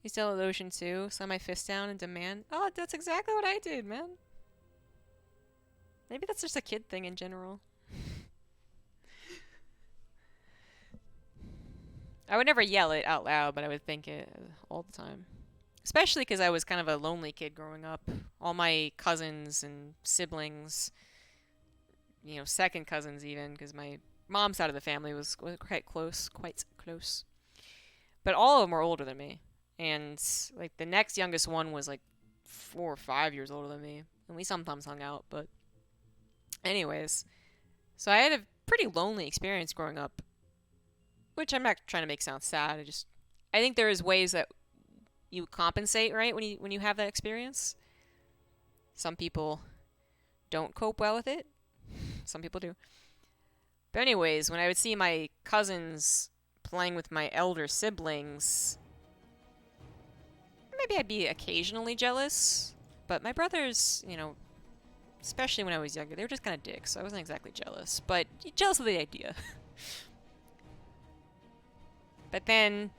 You still at the ocean too? Slam my fist down and demand. Oh, that's exactly what I did, man. Maybe that's just a kid thing in general. I would never yell it out loud, but I would think it all the time. Especially because I was kind of a lonely kid growing up. All my cousins and siblings, you know, second cousins even, because my mom's side of the family was quite close, But all of them were older than me. And, like, the next youngest one was, like, 4 or 5 years older than me. And we sometimes hung out, but... Anyways. So I had a pretty lonely experience growing up. Which I'm not trying to make sound sad. I think there is ways that you compensate, right, when you have that experience. Some people don't cope well with it. Some people do. But anyways, when I would see my cousins playing with my elder siblings, maybe I'd be occasionally jealous. But my brothers, you know, especially when I was younger, they were just kind of dicks, so I wasn't exactly jealous. But jealous of the idea. But then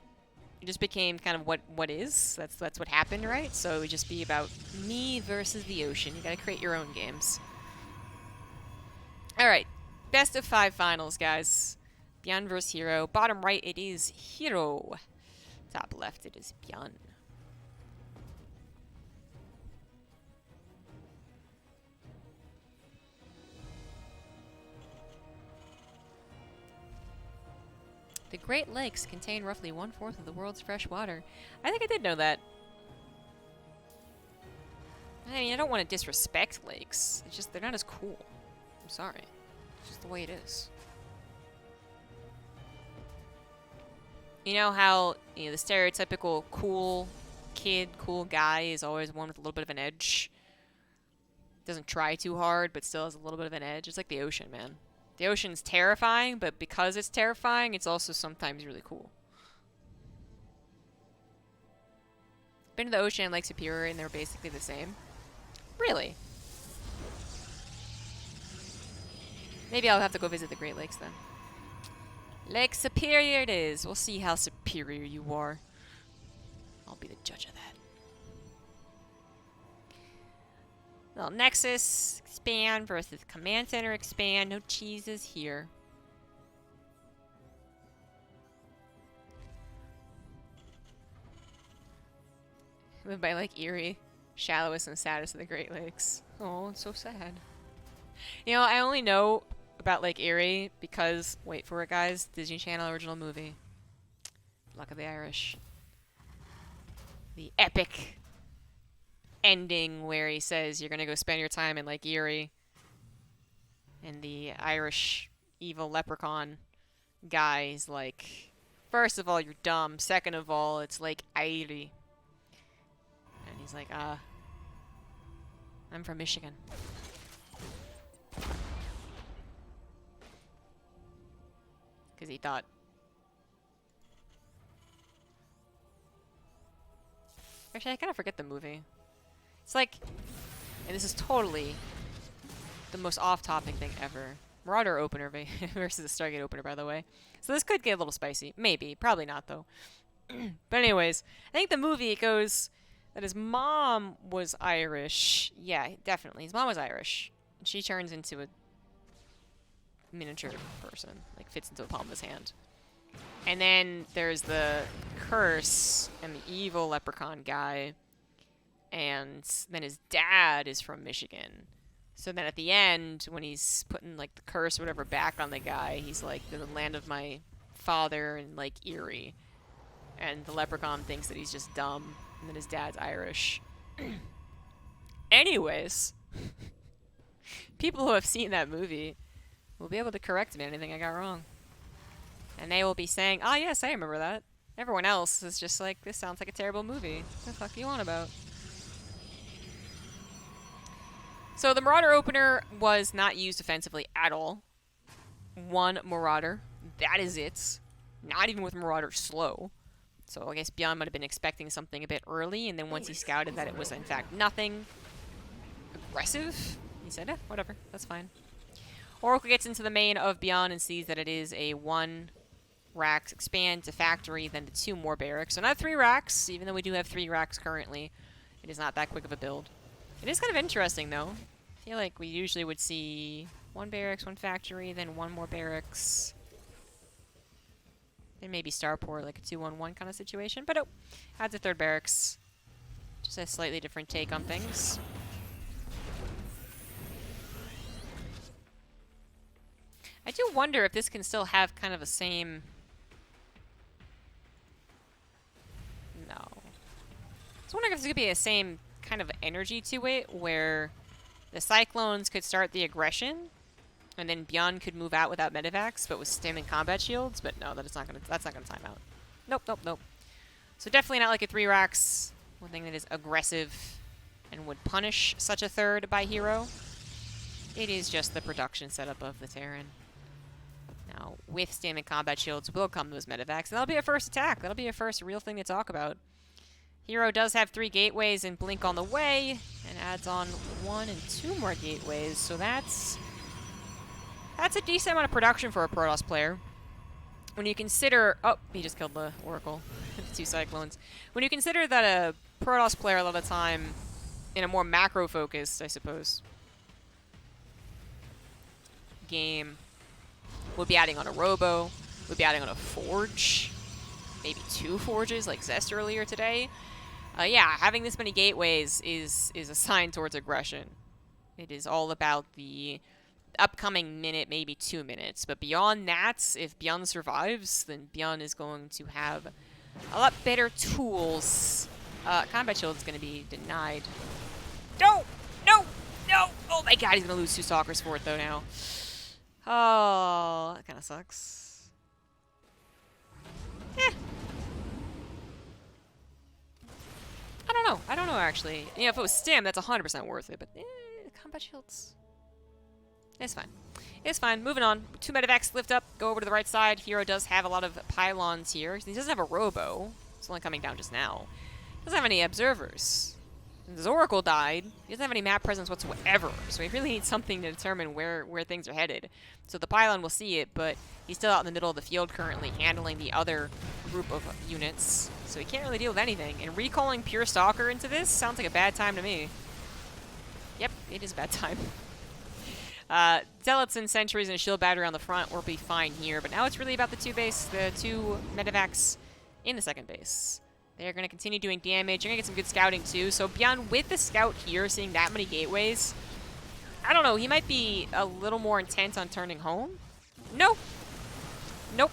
it just became kind of what is. That's what happened, right? So it would just be about me versus the ocean. You gotta create your own games. Alright. Best of 5 finals, guys. Byun versus herO. Bottom right, it is herO. Top left, it is Byun. The Great Lakes contain roughly 1/4 of the world's fresh water. I think I did know that. I mean, I don't want to disrespect lakes. It's just they're not as cool. I'm sorry. It's just the way it is. You know how, you know, the stereotypical cool kid, cool guy is always one with a little bit of an edge? Doesn't try too hard, but still has a little bit of an edge. It's like the ocean, man. The ocean's terrifying, but because it's terrifying, it's also sometimes really cool. Been to the ocean and Lake Superior, and they're basically the same. Really? Maybe I'll have to go visit the Great Lakes then. Lake Superior it is. We'll see how superior you are. I'll be the judge of that. Well, Nexus expand versus Command Center expand. No cheeses here. Live by Lake Erie, shallowest and saddest of the Great Lakes. Oh, it's so sad. You know, I only know about Lake Erie because, wait for it, guys, Disney Channel original movie. Luck of the Irish. The epic ending where he says you're gonna go spend your time in Lake Erie, and the Irish evil leprechaun guy is like, first of all, you're dumb. Second of all, it's Lake Erie. And he's like, I'm from Michigan. Because he thought. Actually, I kind of forget the movie. It's like, and this is totally the most off-topic thing ever. Marauder opener versus the Stargate opener, by the way. So this could get a little spicy. Maybe. Probably not, though. But anyways, I think the movie, it goes that his mom was Irish. Yeah, definitely. His mom was Irish. And she turns into a miniature person. Like, fits into the palm of his hand. And then there's the curse and the evil leprechaun guy. And then his dad is from Michigan. So then at the end, when he's putting, like, the curse or whatever back on the guy, he's like, the land of my father in, like, Erie. And the leprechaun thinks that he's just dumb. And then his dad's Irish. Anyways. People who have seen that movie will be able to correct me on anything I got wrong. And they will be saying, oh, yes, I remember that. Everyone else is just like, this sounds like a terrible movie. What the fuck are you on about? So the Marauder opener was not used offensively at all. One Marauder. That is it. Not even with Marauder slow. So I guess Byun might have been expecting something a bit early, and then once he scouted that it was in fact nothing aggressive, he said, whatever, that's fine. Oracle gets into the main of Byun and sees that it is a 1 racks, expand to factory, then to 2 more barracks. So not 3 racks, even though we do have 3 racks currently. It is not that quick of a build. It is kind of interesting, though. I feel like we usually would see 1 barracks, 1 factory, then 1 more barracks. Then maybe starport, like a 2-1-1 kind of situation. But oh, adds a 3rd barracks. Just a slightly different take on things. I do wonder if this can still have kind of the same... No. I was wondering if this could be the same kind of energy to it, where the Cyclones could start the aggression, and then Byun could move out without medevacs, but with standing combat shields. But no, that's not gonna time out. Nope, nope, nope. So definitely not like a 3 racks. One thing that is aggressive and would punish such a 3rd by herO. It is just the production setup of the Terran. Now, with standing combat shields will come those medevacs, and that'll be a first attack. That'll be a first real thing to talk about. herO does have 3 gateways and Blink on the way, and adds on 1 and 2 more gateways, so that's a decent amount of production for a Protoss player. When you consider... Oh, he just killed the Oracle. The 2 Cyclones. When you consider that a Protoss player a lot of the time, in a more macro-focused, I suppose, game, would be adding on a Robo, would be adding on a Forge, maybe 2 Forges like Zest earlier today. Yeah, having this many gateways is a sign towards aggression. It is all about the upcoming minute, maybe 2 minutes. But beyond that, if Byun survives, then Byun is going to have a lot better tools. Combat shield is going to be denied. No! No! No! Oh my god, he's going to lose 2 Stalkers for it though now. Oh, that kind of sucks. Eh. I don't know. I don't know, actually. You know, if it was Stim, that's 100% worth it. But, combat shields. It's fine. It's fine. Moving on. 2 medevacs lift up, go over to the right side. herO does have a lot of pylons here. He doesn't have a Robo. It's only coming down just now. He doesn't have any observers. His Oracle died. He doesn't have any map presence whatsoever, so he really needs something to determine where things are headed. So the pylon will see it, but he's still out in the middle of the field currently, handling the other group of units. So he can't really deal with anything. And recalling Pure Stalker into this sounds like a bad time to me. Yep, it is a bad time. Zealots and Sentries and a Shield Battery on the front will be fine here, but now it's really about the 2 medevacs in the 2nd base. They're going to continue doing damage. You're going to get some good scouting, too. So Byun, with the scout here, seeing that many gateways, I don't know. He might be a little more intent on turning home. Nope. Nope.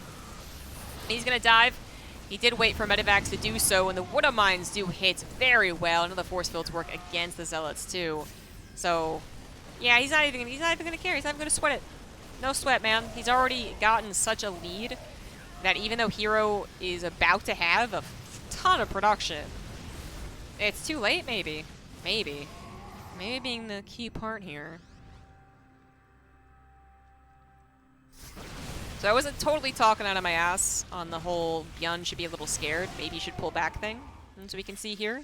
He's going to dive. He did wait for medevacs to do so, and the Wood of Mines do hit very well. And the force fields work against the Zealots, too. So, yeah, he's not even going to care. He's not even going to sweat it. No sweat, man. He's already gotten such a lead that even though herO is about to have a ton of production, it's too late, maybe. Maybe being the key part here. So I wasn't totally talking out of my ass on the whole Byun should be a little scared, maybe he should pull back thing, as we can see here.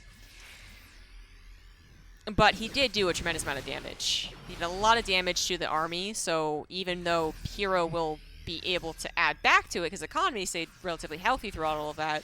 But he did do a tremendous amount of damage. He did a lot of damage to the army, so even though herO will be able to add back to it, because economy stayed relatively healthy throughout all of that,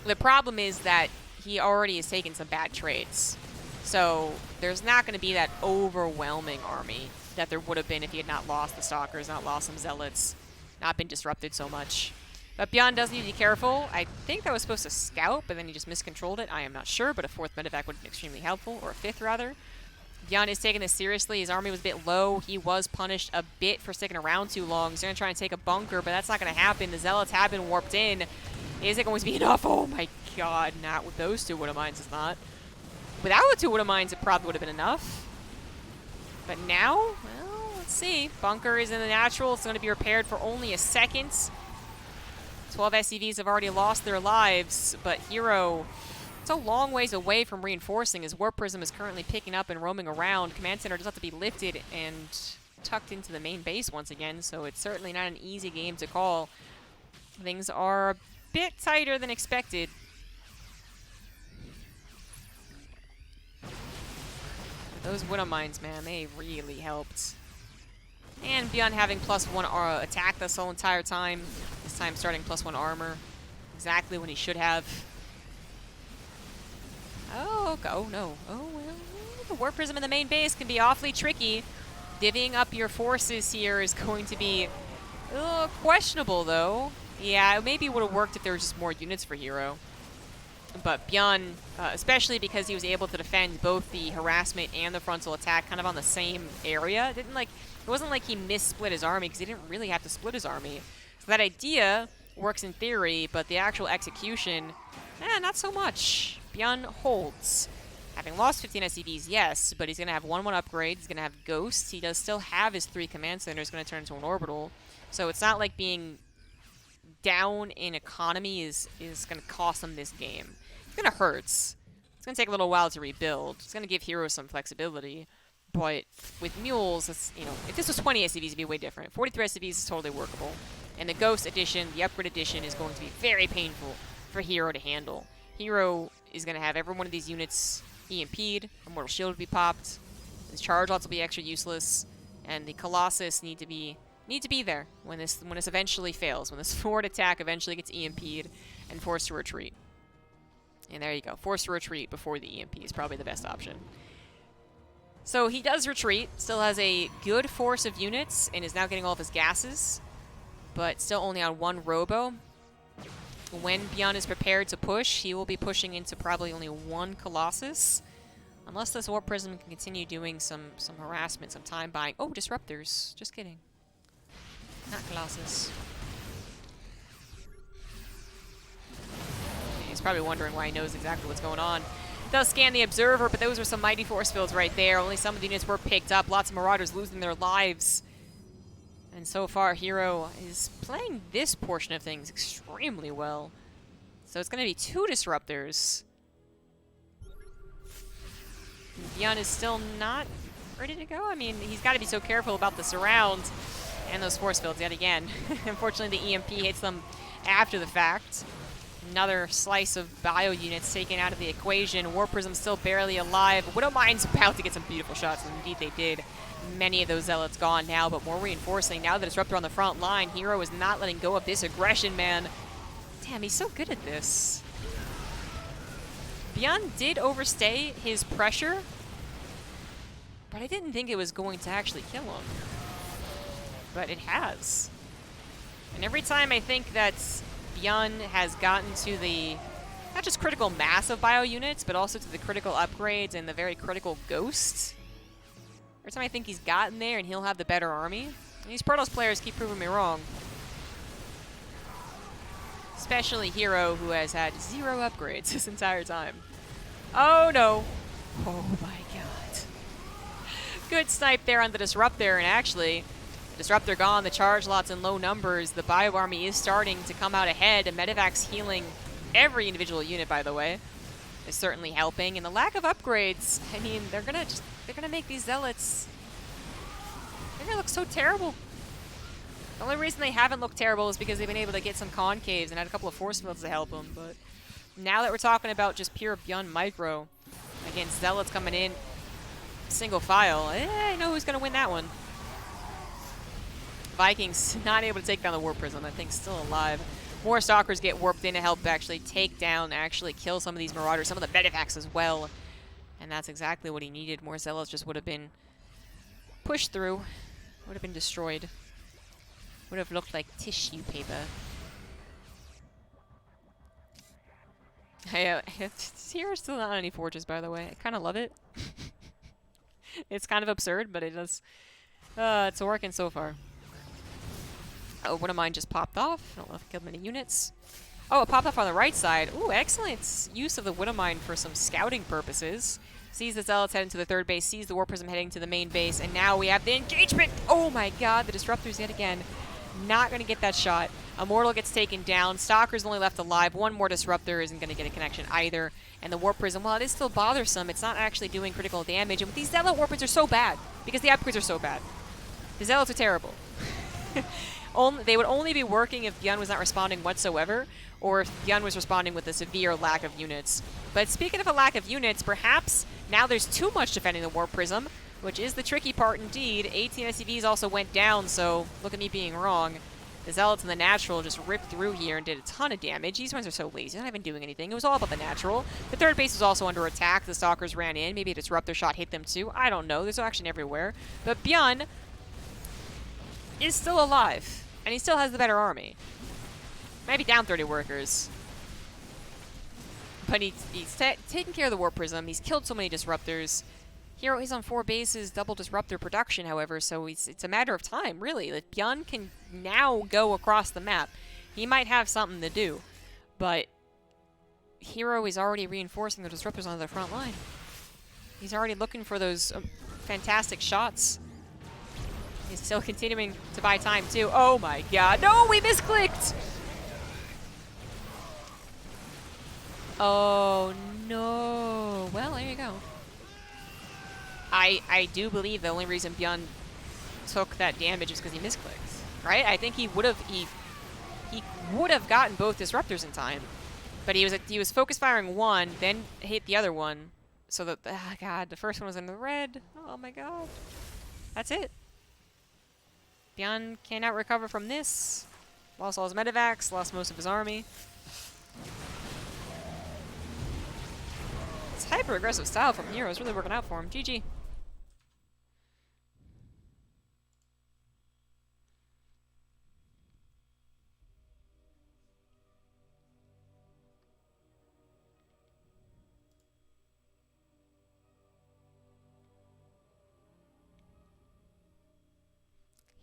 the problem is that he already has taken some bad trades. So there's not going to be that overwhelming army that there would have been if he had not lost the Stalkers, not lost some Zealots, not been disrupted so much. But Byun does need to be careful. I think that was supposed to scout, but then he just miscontrolled it. I am not sure, but a 4th medevac would have been extremely helpful, or a 5th rather. Byun is taking this seriously. His army was a bit low. He was punished a bit for sticking around too long. He's going to try and take a bunker, but that's not going to happen. The Zealots have been warped in. Is it going to be enough? Oh my god, not with those 2 Wood of Mines, it's not. Without the 2 Wood of Mines, it probably would have been enough. But now, well, let's see. Bunker is in the natural. It's going to be repaired for only a second. 12 SCVs have already lost their lives, but herO, it's a long ways away from reinforcing. His Warp Prism is currently picking up and roaming around. Command Center does have to be lifted and tucked into the main base once again, so it's certainly not an easy game to call. Things are a bit tighter than expected. Those Wood of Mines, man, they really helped. And Byun having +1 attack this whole entire time. This time starting +1 armor. Exactly when he should have. Oh, oh no. Oh, well. The Warp Prism in the main base can be awfully tricky. Divvying up your forces here is going to be a little questionable, though. Yeah, it maybe would have worked if there was just more units for herO. But Byun, especially because he was able to defend both the harassment and the frontal attack kind of on the same area, it wasn't like he missplit his army, because he didn't really have to split his army. So that idea works in theory, but the actual execution, not so much. Byun holds. Having lost 15 SCVs, yes, but he's going to have 1/1 upgrades, he's going to have ghosts, he does still have his 3 command centers going to turn into an orbital, so it's not like being down in economy is going to cost him this game. It's going to hurt. It's going to take a little while to rebuild. It's going to give herO some flexibility, but with mules, it's, if this was 20 SCVs, it'd be way different. 43 SCVs is totally workable, and the ghost edition, the upgrade edition, is going to be very painful for herO to handle. herO is going to have every one of these units EMP'd, a Mortal Shield will be popped, his charge lots will be extra useless, and the Colossus need to be there when this eventually fails, when this forward attack eventually gets EMP'd and forced to retreat. And there you go, forced to retreat before the EMP is probably the best option. So he does retreat, still has a good force of units, and is now getting all of his gases, but still only on 1 robo. When Byun is prepared to push, he will be pushing into probably only 1 Colossus. Unless this Warp Prism can continue doing some harassment, some time buying. Oh, Disruptors. Just kidding. Not Colossus. He's probably wondering why he knows exactly what's going on. Does scan the Observer, but those were some mighty force fields right there. Only some of the units were picked up. Lots of Marauders losing their lives. And so far, herO is playing this portion of things extremely well. So it's going to be 2 Disruptors. Byun is still not ready to go. I mean, he's got to be so careful about the surround and those force fields yet again. Unfortunately, the EMP hits them after the fact. Another slice of bio units taken out of the equation. Warp Prism still barely alive. Widowmine's about to get some beautiful shots, and indeed they did. Many of those Zealots gone now, but more reinforcing. Now the Disruptor on the front line, herO is not letting go of this aggression, man. Damn, he's so good at this. Byun did overstay his pressure, but I didn't think it was going to actually kill him. But it has. And every time I think that Byun has gotten to the, not just critical mass of bio units, but also to the critical upgrades and the very critical ghosts, every time I think he's gotten there and he'll have the better army, these Protoss players keep proving me wrong. Especially herO, who has had 0 upgrades this entire time. Oh no. Oh my god. Good snipe there on the Disruptor, and actually, Disruptor gone, the charge lots in low numbers, the bio army is starting to come out ahead, and Medevac's healing every individual unit, by the way, is certainly helping, and the lack of upgrades, I mean, they're gonna make these Zealots, they're gonna look so terrible. The only reason they haven't looked terrible is because they've been able to get some concaves and had a couple of force fields to help them, but now that we're talking about just pure Byun micro against Zealots coming in single file, I know who's gonna win that one. Vikings not able to take down the Warp Prism. That thing's still alive. More Stalkers get warped in to help actually take down, actually kill some of these Marauders, some of the Medevacs as well. And that's exactly what he needed. More Zealots just would have been pushed through, would have been destroyed. Would have looked like tissue paper. Here's still not on any forges, by the way. I kind of love it. It's kind of absurd, but it does. It's working so far. Oh, one of mine just popped off. I don't know if it killed many units. Oh, it popped off on the right side. Ooh, excellent use of the Widowmine for some scouting purposes. Sees the Zealots heading to the third base, sees the Warp Prism heading to the main base, and now we have the engagement! Oh my god, the Disruptors yet again. Not going to get that shot. Immortal gets taken down. Stalker's only left alive. One more Disruptor isn't going to get a connection either. And the Warp Prism, while it is still bothersome, it's not actually doing critical damage. And these Zealot Warpers are so bad, because the upgrades are so bad. The Zealots are terrible. They would only be working if Byun was not responding whatsoever, or if Byun was responding with a severe lack of units. But speaking of a lack of units, perhaps now there's too much defending the Warp Prism. which is the tricky part indeed. 18 SCVs also went down, so look at me being wrong. The Zealots and the Natural just ripped through here and did a ton of damage. These ones are so lazy, they're not even doing anything. It was all about the Natural. The third base was also under attack. The Stalkers ran in. Maybe a Disruptor shot hit them too. I don't know. There's action everywhere. But Byun is still alive, and he still has the better army. Maybe down 30 workers. But he's taken care of the Warp Prism. He's killed so many Disruptors. herO is on 4 bases, double Disruptor production, however, so it's a matter of time, really. Like, Byun can now go across the map. He might have something to do, but herO is already reinforcing the Disruptors on the front line. He's already looking for those fantastic shots. He's still continuing to buy time, too. Oh my god. No, we misclicked! Oh, no. Well, there you go. I do believe the only reason Byun took that damage is because he misclicked, right? I think he would have gotten both Disruptors in time, but he was focus firing one, then hit the other one, so that God, the first one was in the red. Oh my god, that's it. Byun cannot recover from this. Lost all his medevacs, lost most of his army. This hyper aggressive style from herO is really working out for him. GG.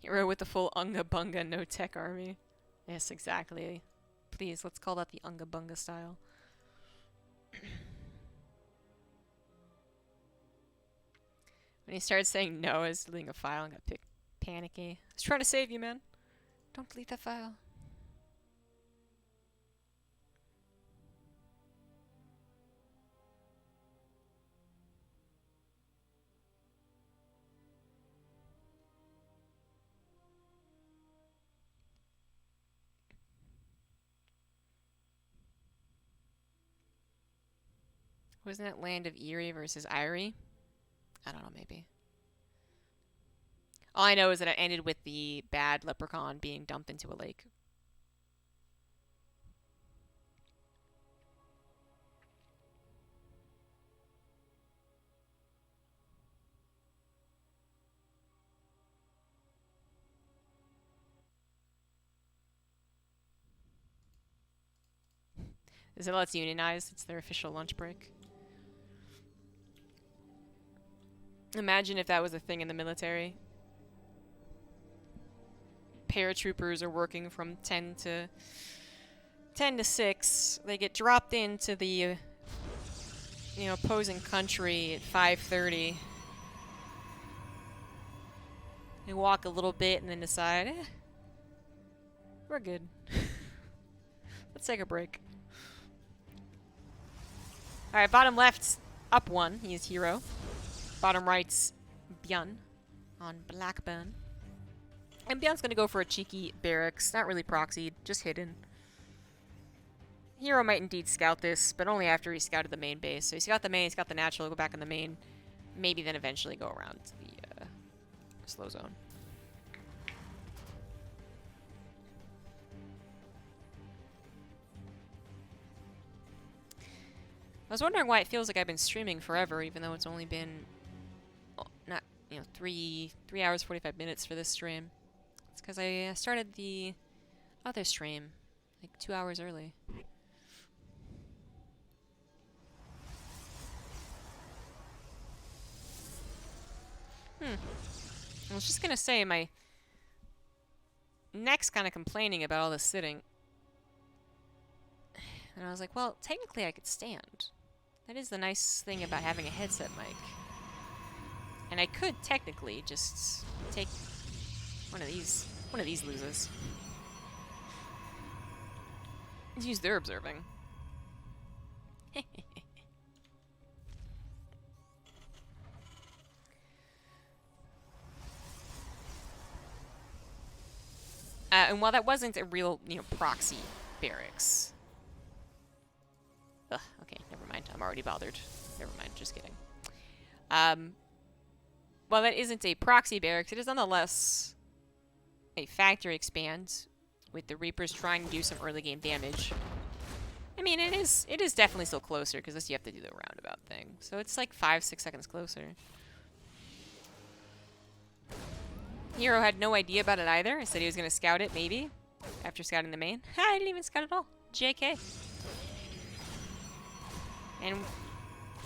herO with the full Unga Bunga no tech army. Yes, exactly. Please, let's call that the Unga Bunga style. When he started saying no, I was deleting a file and got panicky. I was trying to save you, man. Don't delete that file. Wasn't it Land of Eerie versus Irie? I don't know, maybe. All I know is that it ended with the bad leprechaun being dumped into a lake. Is it Let's Unionize? It's their official lunch break. Imagine if that was a thing in the military. Paratroopers are working from 10 to 6. They get dropped into the opposing country at 5:30. They walk a little bit and then decide, we're good. Let's take a break. Alright, bottom left, up 1. He is herO. Bottom right's Byun on Blackburn. And Byun's going to go for a cheeky barracks. Not really proxied, just hidden. herO might indeed scout this, but only after he scouted the main base. So he's got the main, he's got the natural, go back in the main. Maybe then eventually go around to the slow zone. I was wondering why it feels like I've been streaming forever, even though it's only been, not, 3 hours, 45 minutes for this stream. It's because I started the other stream, like 2 hours early. I was just gonna say, my neck's kind of complaining about all this sitting. And I was like, well, technically I could stand. That is the nice thing about having a headset mic. And I could technically just take one of these losers. Use their observing. And while that wasn't a real, proxy barracks. Ugh, okay, never mind. I'm already bothered. Never mind, just kidding. while that isn't a proxy barracks, it is nonetheless a factory expand with the Reapers trying to do some early game damage. I mean, it is definitely still closer because this you have to do the roundabout thing. So it's like 5-6 seconds closer. herO had no idea about it either. He said he was going to scout it, maybe, after scouting the main. I didn't even scout at all. JK. And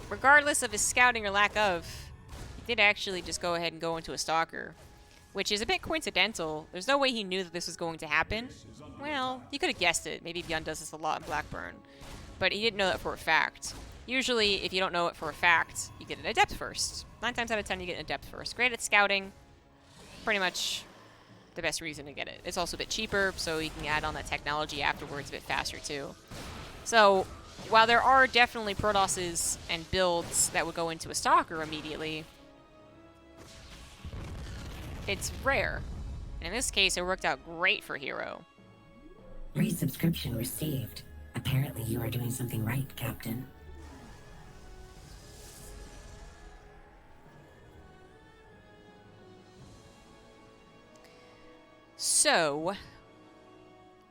regardless of his scouting or lack of, he did actually just go ahead and go into a stalker, which is a bit coincidental. There's no way he knew that this was going to happen. Well, you could have guessed it. Maybe Byun does this a lot in Blackburn. But he didn't know that for a fact. Usually, if you don't know it for a fact, you get an Adept first. 9 times out of 10, you get an Adept first. Great at scouting. Pretty much the best reason to get it. It's also a bit cheaper, so you can add on that technology afterwards a bit faster, too. So, while there are definitely Protosses and builds that would go into a Stalker immediately, it's rare. And in this case, it worked out great for herO. Resubscription received. Apparently you are doing something right, Captain. So,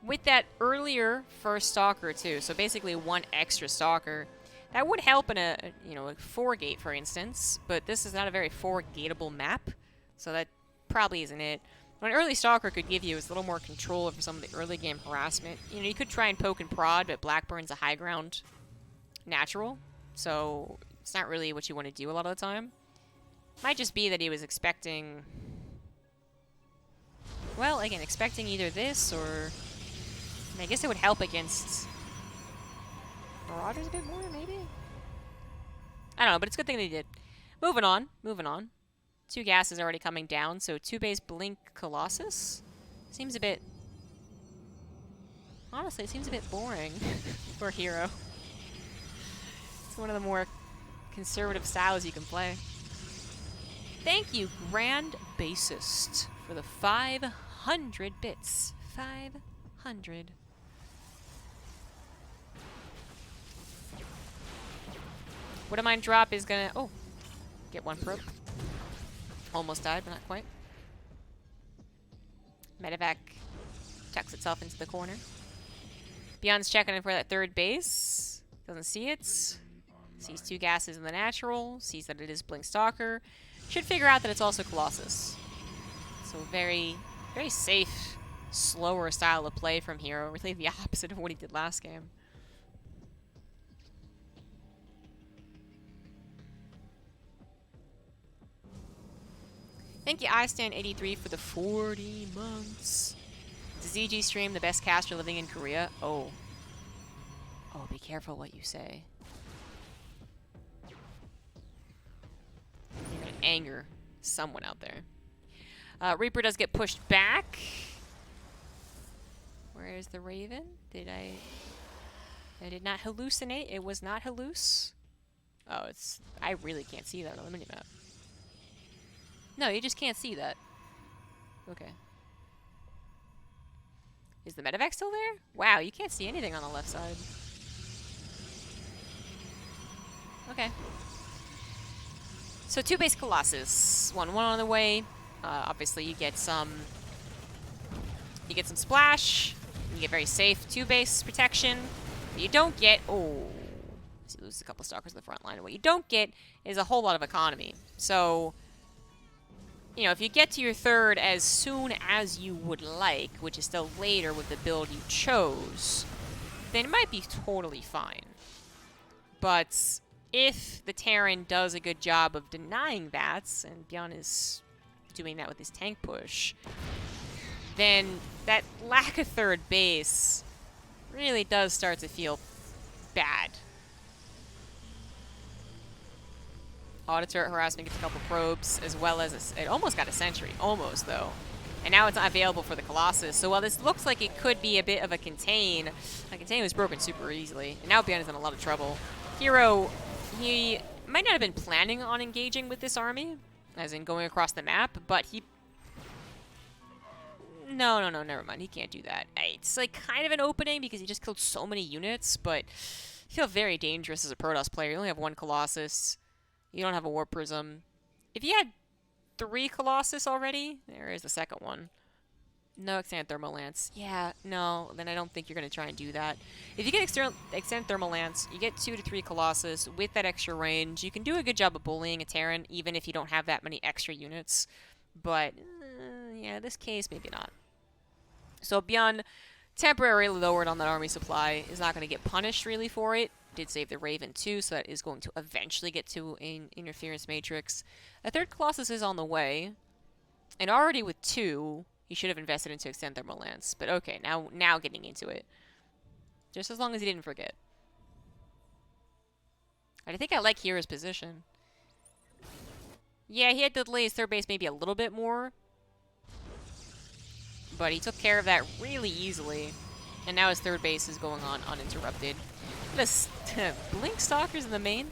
with that earlier first Stalker too, so basically 1 extra Stalker, that would help in a 4-gate, for instance, but this is not a very 4-gateable map, so that probably isn't it. What an early Stalker could give you is a little more control over some of the early game harassment. You could try and poke and prod, but Blackburn's a high ground natural, so it's not really what you want to do a lot of the time. Might just be that he was expecting... Well, again, expecting either this or... I guess it would help against Marauders a bit more, maybe? I don't know, but it's a good thing they did. Moving on. 2 gases already coming down, so 2-base Blink Colossus? Seems a bit... Honestly, it seems a bit boring for herO. It's one of the more conservative styles you can play. Thank you, Grand Bassist, for the 500 bits. 500. Widowmine drop is gonna... Oh, get 1 probe. Almost died, but not quite. Medevac tucks itself into the corner. Byun's checking in for that 3rd base. Doesn't see it. Sees 2 gases in the natural. Sees that it is Blink Stalker. Should figure out that it's also Colossus. So very, very safe, slower style of play from herO. Really the opposite of what he did last game. Thank you, iStan83, for the 40 months. Does ZG stream the best caster living in Korea? Oh. Oh, be careful what you say. You're gonna anger someone out there. Reaper does get pushed back. Where is the Raven? I did not hallucinate. It was not halluc. Oh, it's... I really can't see that on the minimap. No, you just can't see that. Okay. Is the medevac still there? Wow, you can't see anything on the left side. Okay. So 2-base Colossus. 1-1 on the way. Obviously you get some splash. You get very safe 2-base protection. But you don't get... Oh. You lose a couple stalkers in the front line. And what you don't get is a whole lot of economy. So... You know, if you get to your 3rd as soon as you would like, which is still later with the build you chose, then it might be totally fine. But if the Terran does a good job of denying that, and Byun is doing that with his tank push, then that lack of 3rd base really does start to feel bad. Auto-turret harassment gets a couple probes, as well as it almost got a sentry. Almost, though. And now it's not available for the Colossus. So while this looks like it could be a bit of a contain, the contain was broken super easily. And now Byun is in a lot of trouble. herO, he might not have been planning on engaging with this army, as in going across the map, but he... No, never mind. He can't do that. It's like kind of an opening because he just killed so many units, but you feel very dangerous as a Protoss player. You only have 1 Colossus. You don't have a Warp Prism. If you had 3 Colossus already? There is the second one. No extended thermal lance. Yeah, no, then I don't think you're going to try and do that. If you get extended thermal lance, you get 2 to 3 Colossus with that extra range. You can do a good job of bullying a Terran, even if you don't have that many extra units. But, yeah, this case, maybe not. So Byun, temporarily lowered on that army supply, is not going to get punished, really, for it. Did save the Raven, too, so that is going to eventually get to an interference matrix. A third Colossus is on the way. And already with 2... he should have invested into extend thermal lance. But okay, now getting into it. Just as long as he didn't forget. I think I like herO's position. Yeah, he had to delay his third base maybe a little bit more. But he took care of that really easily. And now his third base is going on uninterrupted. The Blink Stalkers in the main.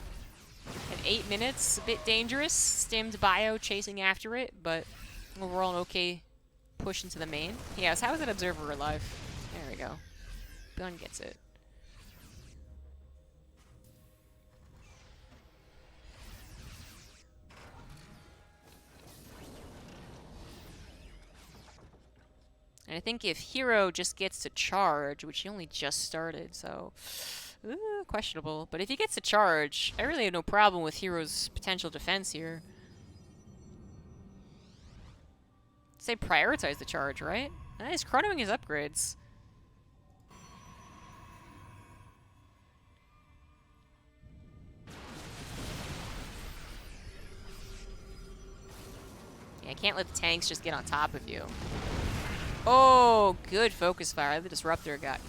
At 8 minutes, a bit dangerous. Stimmed Bio chasing after it, but overall an okay push into the main. Yes, how is that Observer alive? There we go. Byun gets it. And I think if herO just gets to charge, which he only just started, so questionable. But if he gets to charge, I really have no problem with herO's potential defense here. Say prioritize the charge, right? He's chronoing his upgrades. Yeah, I can't let the tanks just get on top of you. Oh, good focus fire. The Disruptor got.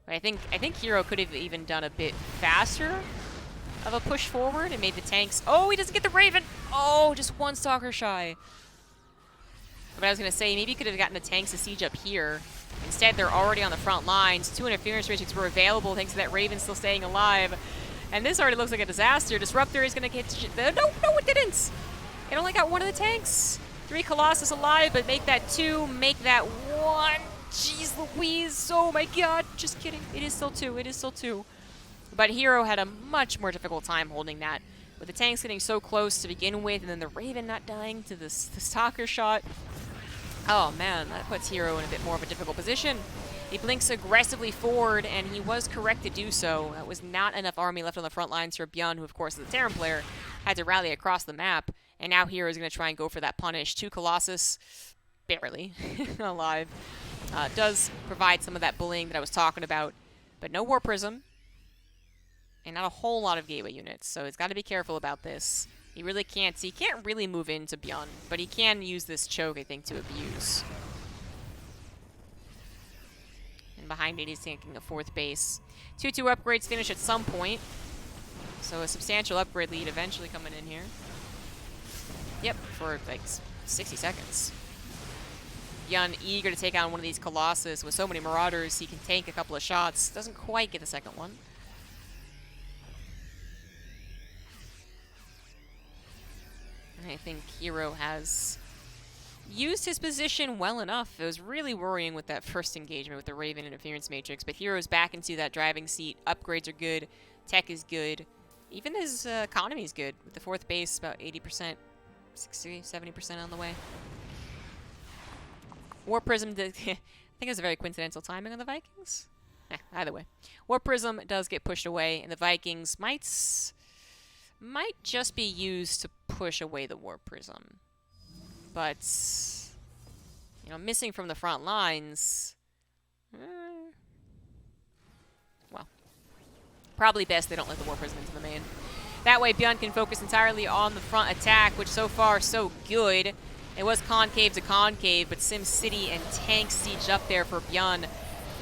But I think herO could have even done a bit faster of a push forward and made the tanks. Oh, he doesn't get the Raven. Oh, just one Stalker shy. But I was going to say, maybe he could have gotten the tanks to siege up here. Instead, they're already on the front lines. 2 interference matrix were available thanks to that Raven still staying alive. And this already looks like a disaster. Disruptor is going to get... No, it didn't. It only got 1 of the tanks. 3 Colossus alive, but make that 2, make that 1. Jeez Louise. Oh my god. Just kidding. It is still 2. It is still 2. But herO had a much more difficult time holding that. With the tanks getting so close to begin with, and then the Raven not dying to the Stalker shot. Oh man, that puts herO in a bit more of a difficult position. He blinks aggressively forward, and he was correct to do so. That was not enough army left on the front lines for Byun, who of course is a Terran player, had to rally across the map. And now herO is going to try and go for that punish. 2 Colossus, barely alive. Does provide some of that bullying that I was talking about, but no War Prism. And not a whole lot of gateway units, so he's got to be careful about this. He really can't. He can't really move into Byun, but he can use this choke, I think, to abuse. And behind it, he's taking a 4th base. 2-2 upgrades finish at some point, so a substantial upgrade lead eventually coming in here. Yep, for like 60 seconds. Byun eager to take on one of these Colossus. With so many Marauders, he can tank a couple of shots. Doesn't quite get the second one. I think herO has used his position well enough. It was really worrying with that first engagement with the Raven interference matrix, but herO's back into that driving seat. Upgrades are good. Tech is good. Even his economy is good. With the 4th base, about 80%, 60, 70% on the way. War Prism did... I think it was a very coincidental timing on the Vikings. Either way. War Prism does get pushed away, and the Vikings might just be used to push away the War Prism. But, you know, missing from the front lines... well, probably best they don't let the War Prism into the main. That way Byun can focus entirely on the front attack, which so far so good. It was concave to concave, but Sim City and tanks sieged up there for Byun.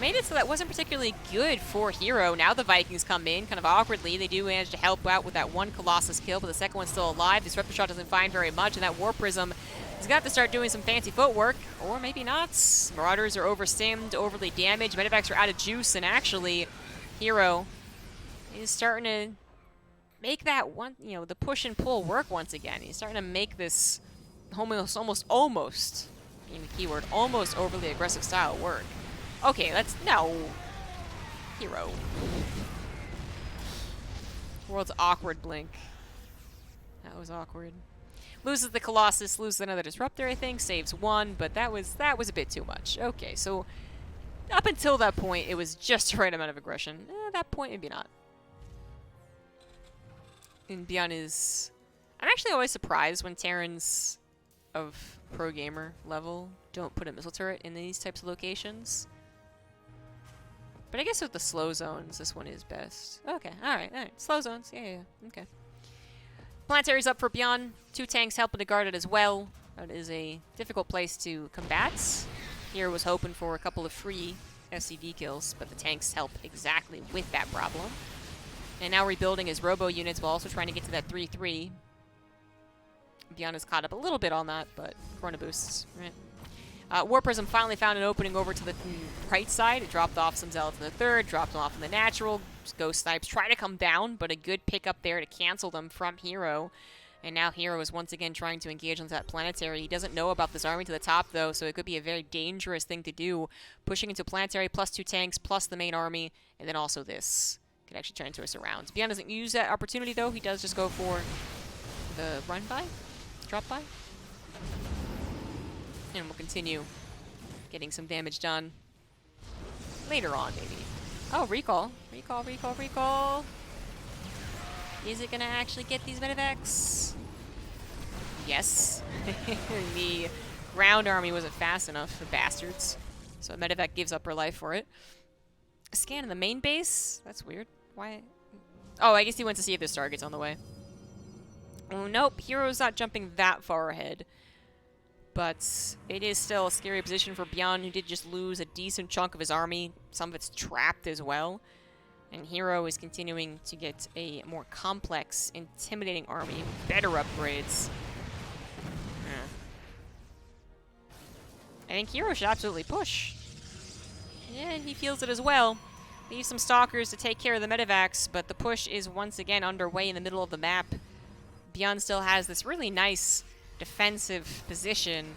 Made it so that wasn't particularly good for herO. Now the Vikings come in kind of awkwardly. They do manage to help out with that 1 Colossus kill, but the second one's still alive. Disruptor shot doesn't find very much, and that War Prism has got to start doing some fancy footwork, or maybe not. Marauders are overstimmed, overly damaged. Medivacs are out of juice, and actually, herO is starting to make that one, you know, the push and pull work once again. He's starting to make this almost, in the keyword, almost overly aggressive style work. Okay, let's... No. herO. World's awkward blink. That was awkward. Loses the Colossus, loses another Disruptor, I think, saves one, but that was a bit too much. Okay, so up until that point, it was just the right amount of aggression. That point, maybe not. And Byun is... I'm actually always surprised when Terrans of pro gamer level don't put a missile turret in these types of locations. But I guess with the slow zones, this one is best. Okay, alright. Slow zones. Yeah. Okay. Planetary's up for Byun. 2 tanks helping to guard it as well. That is a difficult place to combat. Here was hoping for a couple of free SCV kills, but the tanks help exactly with that problem. And now rebuilding his robo units while also trying to get to that 3-3. Byun is caught up a little bit on that, but Chrono boosts, right? War Prism finally found an opening over to the right side. It dropped off some Zealots in the third, dropped them off in the natural. Ghost Snipes try to come down, but a good pick up there to cancel them from herO. And now herO is once again trying to engage on that planetary. He doesn't know about this army to the top, though, so it could be a very dangerous thing to do. Pushing into planetary, plus 2 tanks, plus the main army, and then also this. Could actually turn into a surround. Byun doesn't use that opportunity, though. He does just go for the run-by? Drop-by? And we'll continue getting some damage done later on, maybe. Oh, recall. Recall. Is it going to actually get these medevacs? Yes. The ground army wasn't fast enough, the bastards. So medevac gives up her life for it. A scan in the main base? That's weird. Why? Oh, I guess he went to see if there's targets on the way. Oh, nope. herO's not jumping that far ahead. But it is still a scary position for Byun, who did just lose a decent chunk of his army. Some of it's trapped as well. And herO is continuing to get a more complex, intimidating army. Better upgrades. I think herO should absolutely push. Yeah, he feels it as well. Leave some stalkers to take care of the medevacs, but the push is once again underway in the middle of the map. Byun still has this really nice defensive position,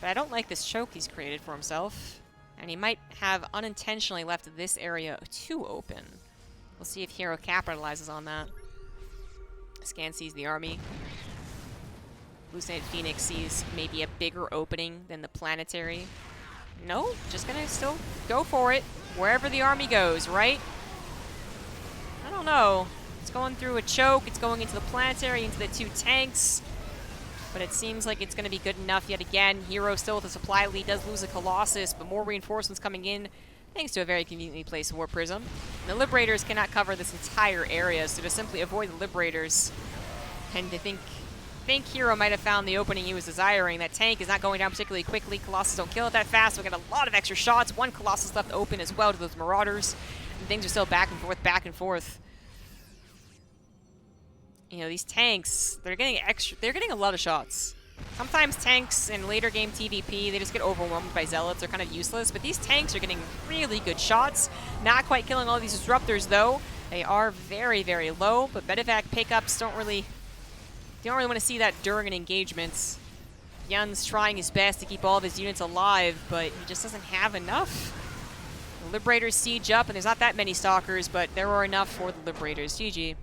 but I don't like this choke he's created for himself. And he might have unintentionally left this area too open. We'll see if herO capitalizes on that. Scan sees the army. Hallucinated Phoenix sees maybe a bigger opening than the planetary. No, just gonna still go for it. Wherever the army goes, right? I don't know. It's going through a choke. It's going into the planetary, into the 2 tanks. But it seems like it's going to be good enough yet again. herO still with a supply lead, does lose a Colossus, but more reinforcements coming in thanks to a very conveniently placed War Prism. And the Liberators cannot cover this entire area, so to simply avoid the Liberators, and to think herO might have found the opening he was desiring. That tank is not going down particularly quickly. Colossus don't kill it that fast. We got a lot of extra shots. 1 Colossus left open as well to those Marauders. And things are still back and forth. You know, these tanks, they're getting a lot of shots. Sometimes tanks in later game TvP, they just get overwhelmed by Zealots. They're kind of useless, but these tanks are getting really good shots. Not quite killing all these Disruptors, though. They are very, very low, but medevac pickups don't really want to see that during an engagement. Byun's trying his best to keep all of his units alive, but he just doesn't have enough. The Liberators siege up, and there's not that many Stalkers, but there are enough for the Liberators. GG.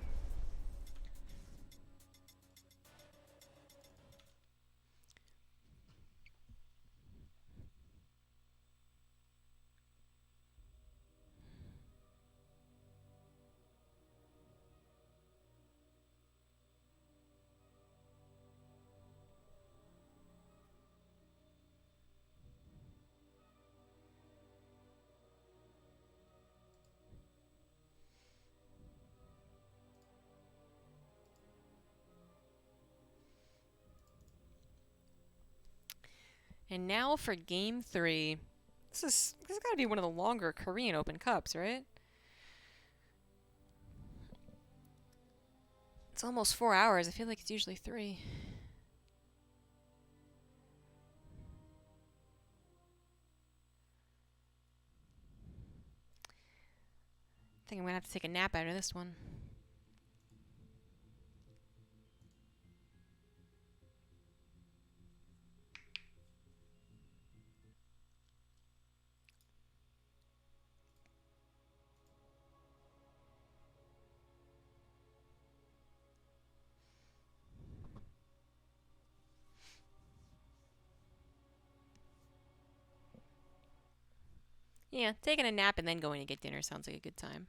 And now for game 3. This has got to be one of the longer Korean Open Cups, right? It's almost 4 hours. I feel like it's usually 3. I think I'm gonna have to take a nap after this one. Yeah, taking a nap and then going to get dinner sounds like a good time.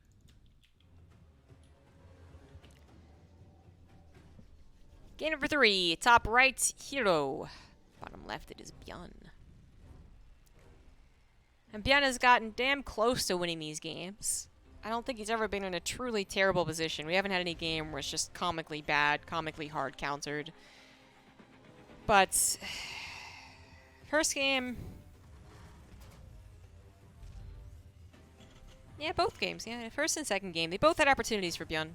Game number 3, top right, herO. Bottom left, it is Byun. And Byun has gotten damn close to winning these games. I don't think he's ever been in a truly terrible position. We haven't had any game where it's just comically bad, comically hard countered. But first game, yeah, both games, yeah, first and second game, they both had opportunities for Byun.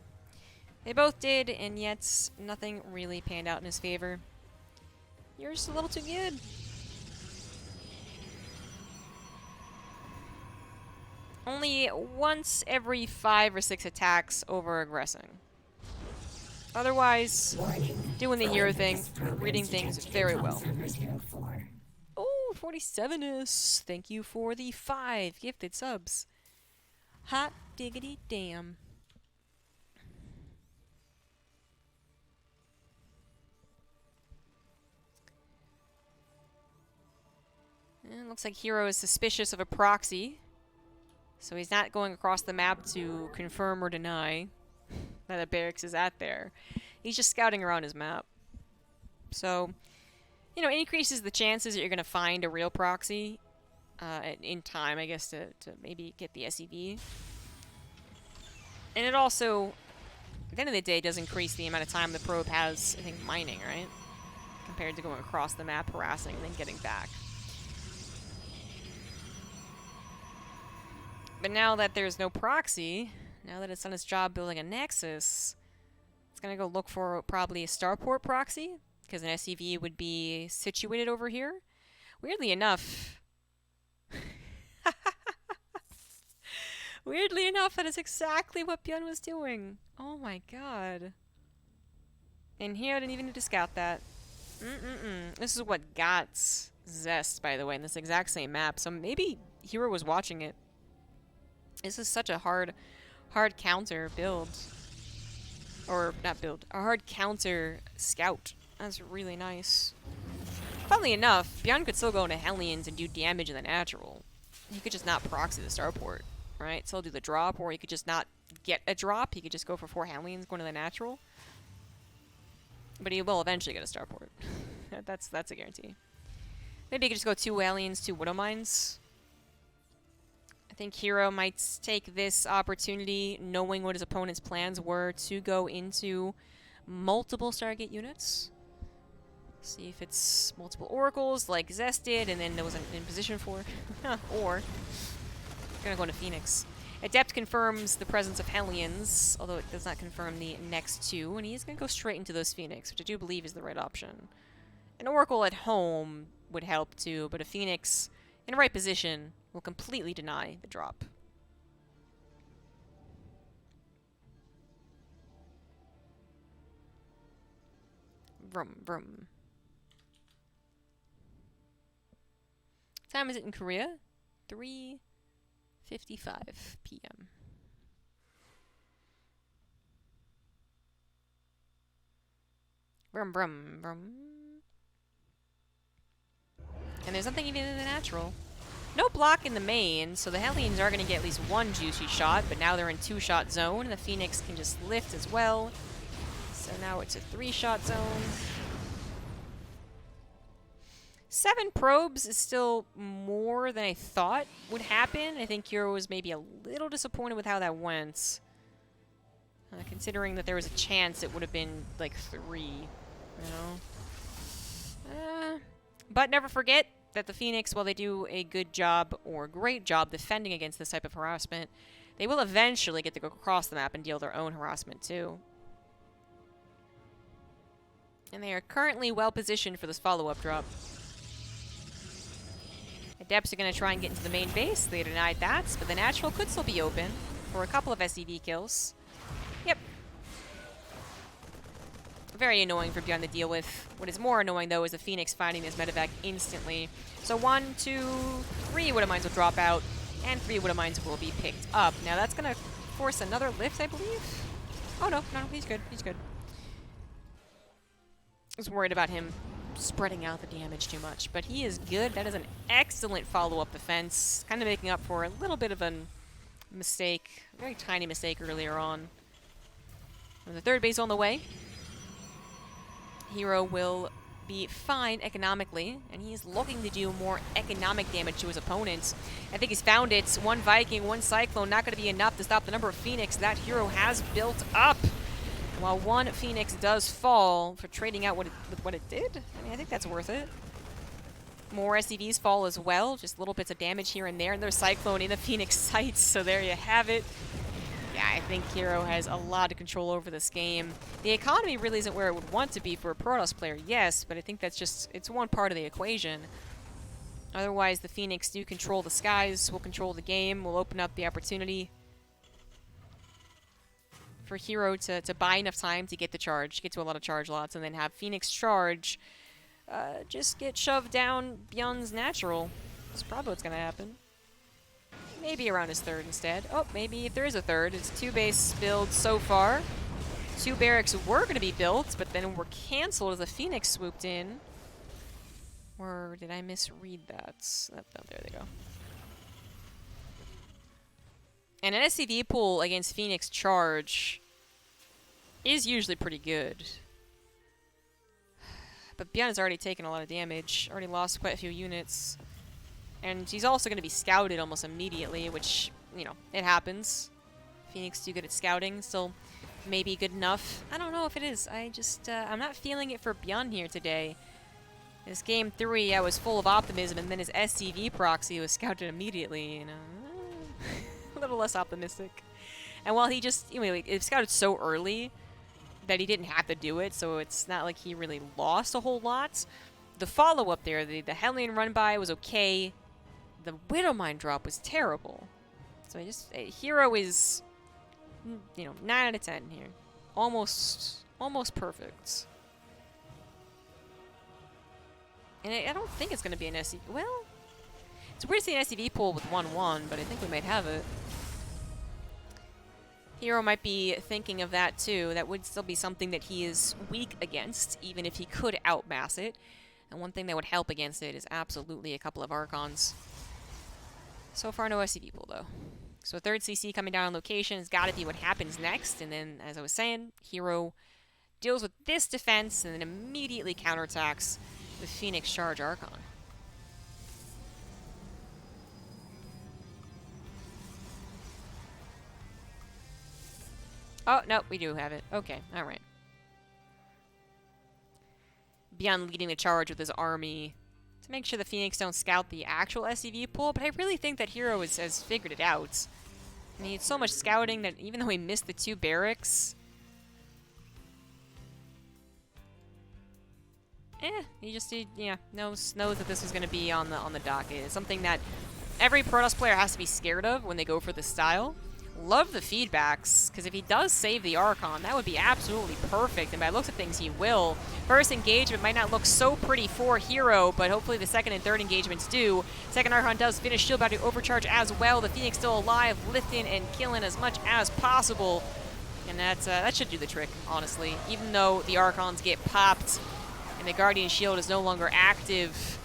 They both did, and yet nothing really panned out in his favor. You're just a little too good. Only once every 5 or 6 attacks over aggressing. Otherwise, doing the hero thing, reading things very well. Oh, 47s. Thank you for the 5 gifted subs. Hot diggity damn. And looks like herO is suspicious of a proxy. So he's not going across the map to confirm or deny that a barracks is at there. He's just scouting around his map. So, you know, it increases the chances that you're going to find a real proxy in time, I guess, to maybe get the SEV. And it also, at the end of the day, does increase the amount of time the probe has, I think, mining, right? Compared to going across the map, harassing, and then getting back. But now that there's no proxy, now that it's done its job building a nexus, it's going to go look for probably a starport proxy, because an SEV would be situated over here. Weirdly enough, that is exactly what Byun was doing. Oh my god. And here I didn't even need to scout that. This is what got Zest, by the way, in this exact same map. So maybe herO was watching it. This is such a hard counter build. Or, not build, a hard counter scout. That's really nice. Funnily enough, Byun could still go into Hellions and do damage in the natural. He could just not proxy the starport, right? Still do the drop, or he could just not get a drop. He could just go for 4 Hellions going to the natural. But he will eventually get a starport. that's a guarantee. Maybe he could just go 2 Hellions, 2 Widow Mines. I think herO might take this opportunity, knowing what his opponent's plans were, to go into multiple Stargate units. See if it's multiple oracles, like Zest did, and then there wasn't in position for. Or, gonna go into Phoenix. Adept confirms the presence of Hellions, although it does not confirm the next 2, and he is gonna go straight into those Phoenix, which I do believe is the right option. An Oracle at home would help too, but a Phoenix in the right position will completely deny the drop. Vroom, vroom. What time is it in Korea? 3:55 p.m. Vroom, vroom, vroom. And there's nothing even in the natural. No block in the main, so the Hellions are going to get at least 1 juicy shot, but now they're in 2-shot zone, and the Phoenix can just lift as well. So now it's a 3-shot zone. 7 probes is still more than I thought would happen. I think herO was maybe a little disappointed with how that went. Considering that there was a chance it would have been like 3, you know? But never forget that the Phoenix, while they do a good job or great job defending against this type of harassment, they will eventually get to go across the map and deal their own harassment too. And they are currently well positioned for this follow-up drop. Adepts are going to try and get into the main base. They denied that, but the natural could still be open for a couple of SEV kills. Yep. Very annoying for Byun to deal with. What is more annoying, though, is the Phoenix finding this medevac instantly. So 1, 2, 3 Widow Mines will drop out, and 3 Widow Mines will be picked up. Now that's going to force another lift, I believe? Oh, no, he's good, he's good. I was worried about him spreading out the damage too much. But he is good. That is an excellent follow-up defense. Kind of making up for a little bit of a mistake, a very tiny mistake earlier on. With the third base on the way, herO will be fine economically, and he's looking to do more economic damage to his opponents. I think he's found it. One Viking, one Cyclone, not going to be enough to stop the number of Phoenix that herO has built up. And while one Phoenix does fall for trading out with what it did, I mean, I think that's worth it. More SCVs fall as well, just little bits of damage here and there, and there's Cyclone in the Phoenix sights, so there you have it. Yeah, I think herO has a lot of control over this game. The economy really isn't where it would want to be for a Protoss player, yes, but I think that's just, it's one part of the equation. Otherwise, the Phoenix do control the skies, will control the game, will open up the opportunity for herO to buy enough time to get the charge, get to a lot of charge lots, and then have Phoenix charge, just get shoved down Byun's natural. That's probably what's going to happen. Maybe around his third instead. Oh, maybe if there is a third. It's 2 base builds so far. 2 barracks were going to be built, but then were canceled as the Phoenix swooped in. Or did I misread that? Oh, there they go. And an SCV pool against Phoenix charge is usually pretty good. But Byun has already taken a lot of damage. Already lost quite a few units. And he's also going to be scouted almost immediately, which, you know, it happens. Phoenix do good at scouting, still maybe good enough. I don't know if it is. I just, I'm not feeling it for Byun here today. This game 3, I was full of optimism, and then his SCV proxy was scouted immediately, you know. A little less optimistic. And while he just, you know, it scouted so early that he didn't have to do it, so it's not like he really lost a whole lot. The follow-up there, the Hellion run-by was okay. The Widowmine drop was terrible. So I just, herO is, you know, 9 out of 10 here. Almost perfect. And I don't think it's going to be an SCV. Well, it's weird to see an SCV pool with 1-1, but I think we might have it. herO might be thinking of that too. That would still be something that he is weak against, even if he could outmass it. And one thing that would help against it is absolutely a couple of Archons. So far, no SCV pool, though. So a third CC coming down on location has got to be what happens next. And then, as I was saying, herO deals with this defense and then immediately counterattacks the Phoenix Charge Archon. Oh, no, we do have it. Okay, alright. Byun leading the charge with his army to make sure the Phoenix don't scout the actual SCV pool, but I really think that herO has figured it out. I mean, it's so much scouting that even though he missed the 2 barracks, he just, yeah, knows that this was going to be on the docket. It's something that every Protoss player has to be scared of when they go for this style. Love the feedbacks, because if he does save the Archon, that would be absolutely perfect, and by the looks of things, he will. First engagement might not look so pretty for herO, but hopefully the second and third engagements do. Second Archon does finish shield battery overcharge as well. The Phoenix still alive, lifting and killing as much as possible, and that should do the trick, honestly. Even though the Archons get popped and the Guardian Shield is no longer active,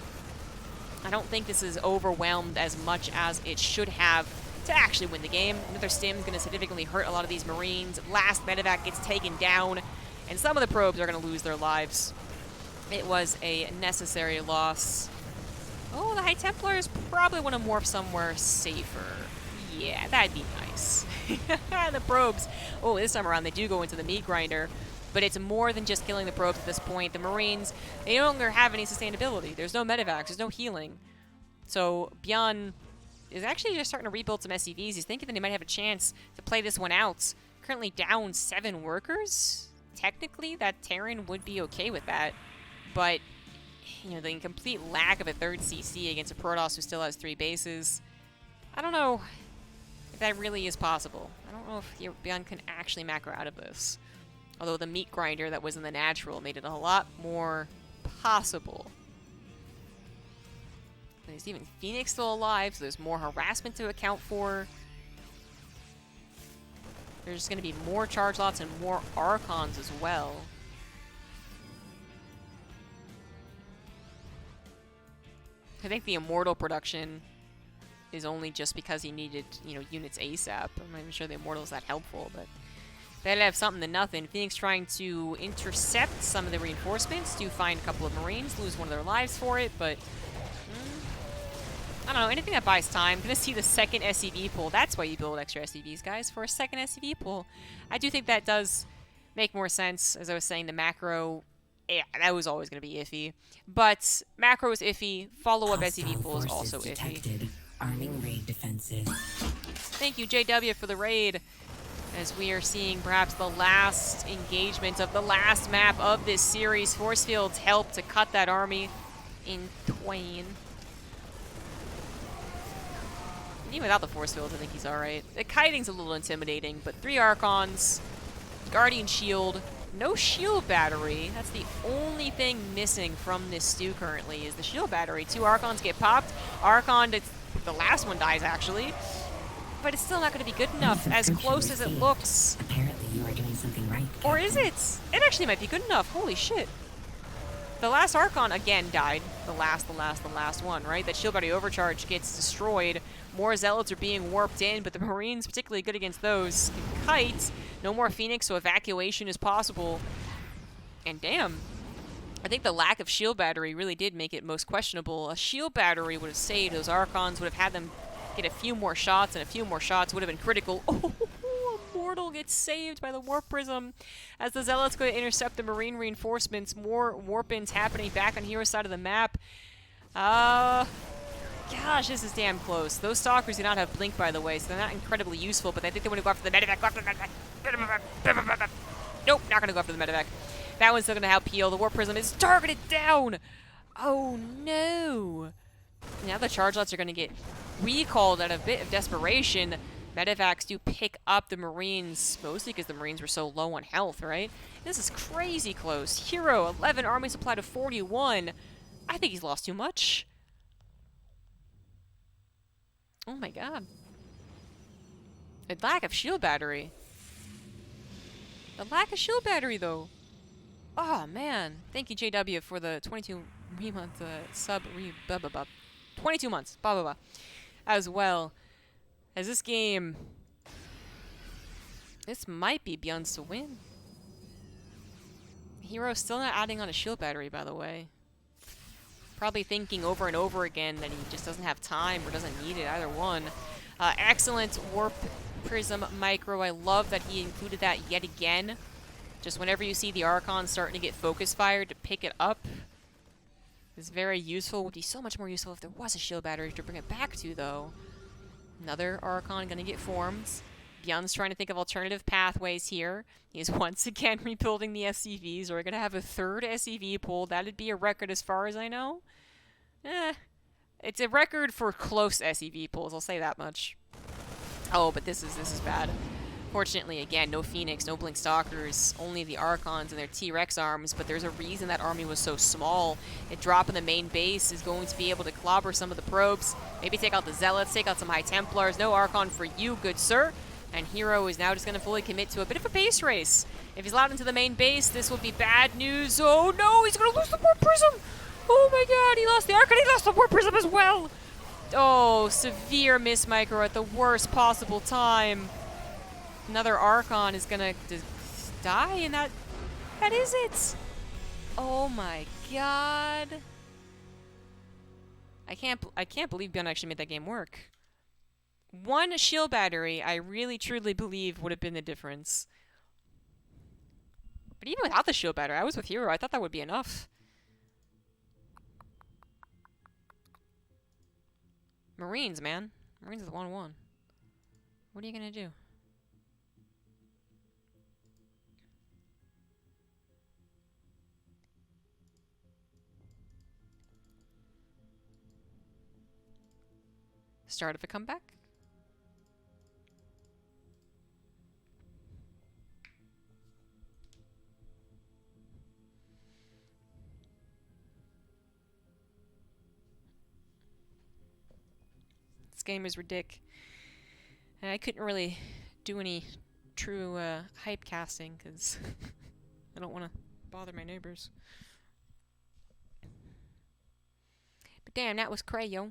I don't think this is overwhelmed as much as it should have to actually win the game. Another stim is going to significantly hurt a lot of these Marines. Last medevac gets taken down, and some of the probes are going to lose their lives. It was a necessary loss. Oh, the High Templars probably want to morph somewhere safer. Yeah, that'd be nice. The probes, oh, this time around they do go into the meat grinder, but it's more than just killing the probes at this point. The Marines, they no longer have any sustainability. There's no medevacs, there's no healing. So Byun is actually just starting to rebuild some SCVs. He's thinking that he might have a chance to play this one out. Currently down 7 workers. Technically, that Terran would be okay with that. But, you know, the complete lack of a third CC against a Protoss who still has 3 bases. I don't know if that really is possible. I don't know if Byun can actually macro out of this. Although the meat grinder that was in the natural made it a lot more possible. There's even Phoenix still alive, so there's more harassment to account for. There's going to be more charge lots and more Archons as well. I think the Immortal production is only just because he needed, you know, units ASAP. I'm not even sure the Immortal's that helpful, but better to have something than nothing. Phoenix trying to intercept some of the reinforcements to find a couple of Marines, lose one of their lives for it, but I don't know, anything that buys time. Gonna see the second SCV pool. That's why you build extra SCVs, guys, for a second SCV pool. I do think that does make more sense. As I was saying, the macro, yeah, that was always gonna be iffy. But macro is iffy, follow-up SCV pool is also iffy. Arming raid defenses. Thank you, JW, for the raid. As we are seeing perhaps the last engagement of the last map of this series. Force fields help to cut that army in twain. Even without the force fields, I think he's alright. The kiting's a little intimidating, but 3 Archons, Guardian Shield, no shield battery. That's the only thing missing from this stew currently is the shield battery. 2 Archons get popped. Archon, the last one dies actually. But it's still not going to be good enough, as close as it looks. Apparently you are doing something right, Captain. Or is it? It actually might be good enough. Holy shit. The last Archon, again, died. The last one, right? That shield battery overcharge gets destroyed. More Zealots are being warped in, but the Marines, particularly good against those. Kite, no more Phoenix, so evacuation is possible. And damn, I think the lack of shield battery really did make it most questionable. A shield battery would have saved those Archons, would have had them get a few more shots, and a few more shots would have been critical. Oh, Immortal gets saved by the Warp Prism. As the Zealots go to intercept the Marine reinforcements, more warp-ins happening back on hero's side of the map. Gosh, this is damn close. Those Stalkers do not have Blink, by the way, so they're not incredibly useful, but I think they want to go after the medevac. Go after the medevac. Nope, not going to go after the medevac. That one's still going to help heal. The Warp Prism is targeted down. Oh, no. Now the Chargelots are going to get recalled out of a bit of desperation. Medevacs do pick up the Marines, mostly because the Marines were so low on health, right? This is crazy close. herO, 11, army supply to 41. I think he's lost too much. Oh my god. A lack of shield battery. A lack of shield battery, though. Oh, man. Thank you, JW, for the 22-month sub. 22 months. Blah, blah, blah. As well. As this game... This might be Byun's to win. herO's still not adding on a shield battery, by the way. Probably thinking over and over again that he just doesn't have time or doesn't need it, either one. Excellent Warp Prism Micro. I love that he included that yet again. Just whenever you see the Archon starting to get focus fired, to pick it up is very useful. Would be so much more useful if there was a shield battery to bring it back to, though. Another Archon gonna get formed. Byun's trying to think of alternative pathways here. He is once again rebuilding the SCVs. We're gonna have a third SCV pool. That'd be a record as far as I know. It's a record for close SCV pools, I'll say that much. Oh, but this is bad. Fortunately, again, no Phoenix, no Blink Stalkers, only the Archons and their T-Rex arms, but there's a reason that army was so small. A drop in the main base is going to be able to clobber some of the probes, maybe take out the Zealots, take out some High Templars. No Archon for you, good sir. And herO is now just going to fully commit to a bit of a base race. If he's allowed into the main base, this will be bad news. Oh no, he's going to lose the Warp Prism! Oh my god, he lost the Archon, he lost the Warp Prism as well! Oh, severe miss micro at the worst possible time. Another Archon is gonna die, and that is it. Oh my god! I can't believe Byun actually made that game work. One shield battery, I really truly believe would have been the difference. But even without the shield battery, I was with herO. I thought that would be enough. Marines, man. Marines is 1-1. What are you gonna do? Start of a comeback? This game is ridiculous. I couldn't really do any true hype casting because I don't want to bother my neighbors. But Damn, that was crayo.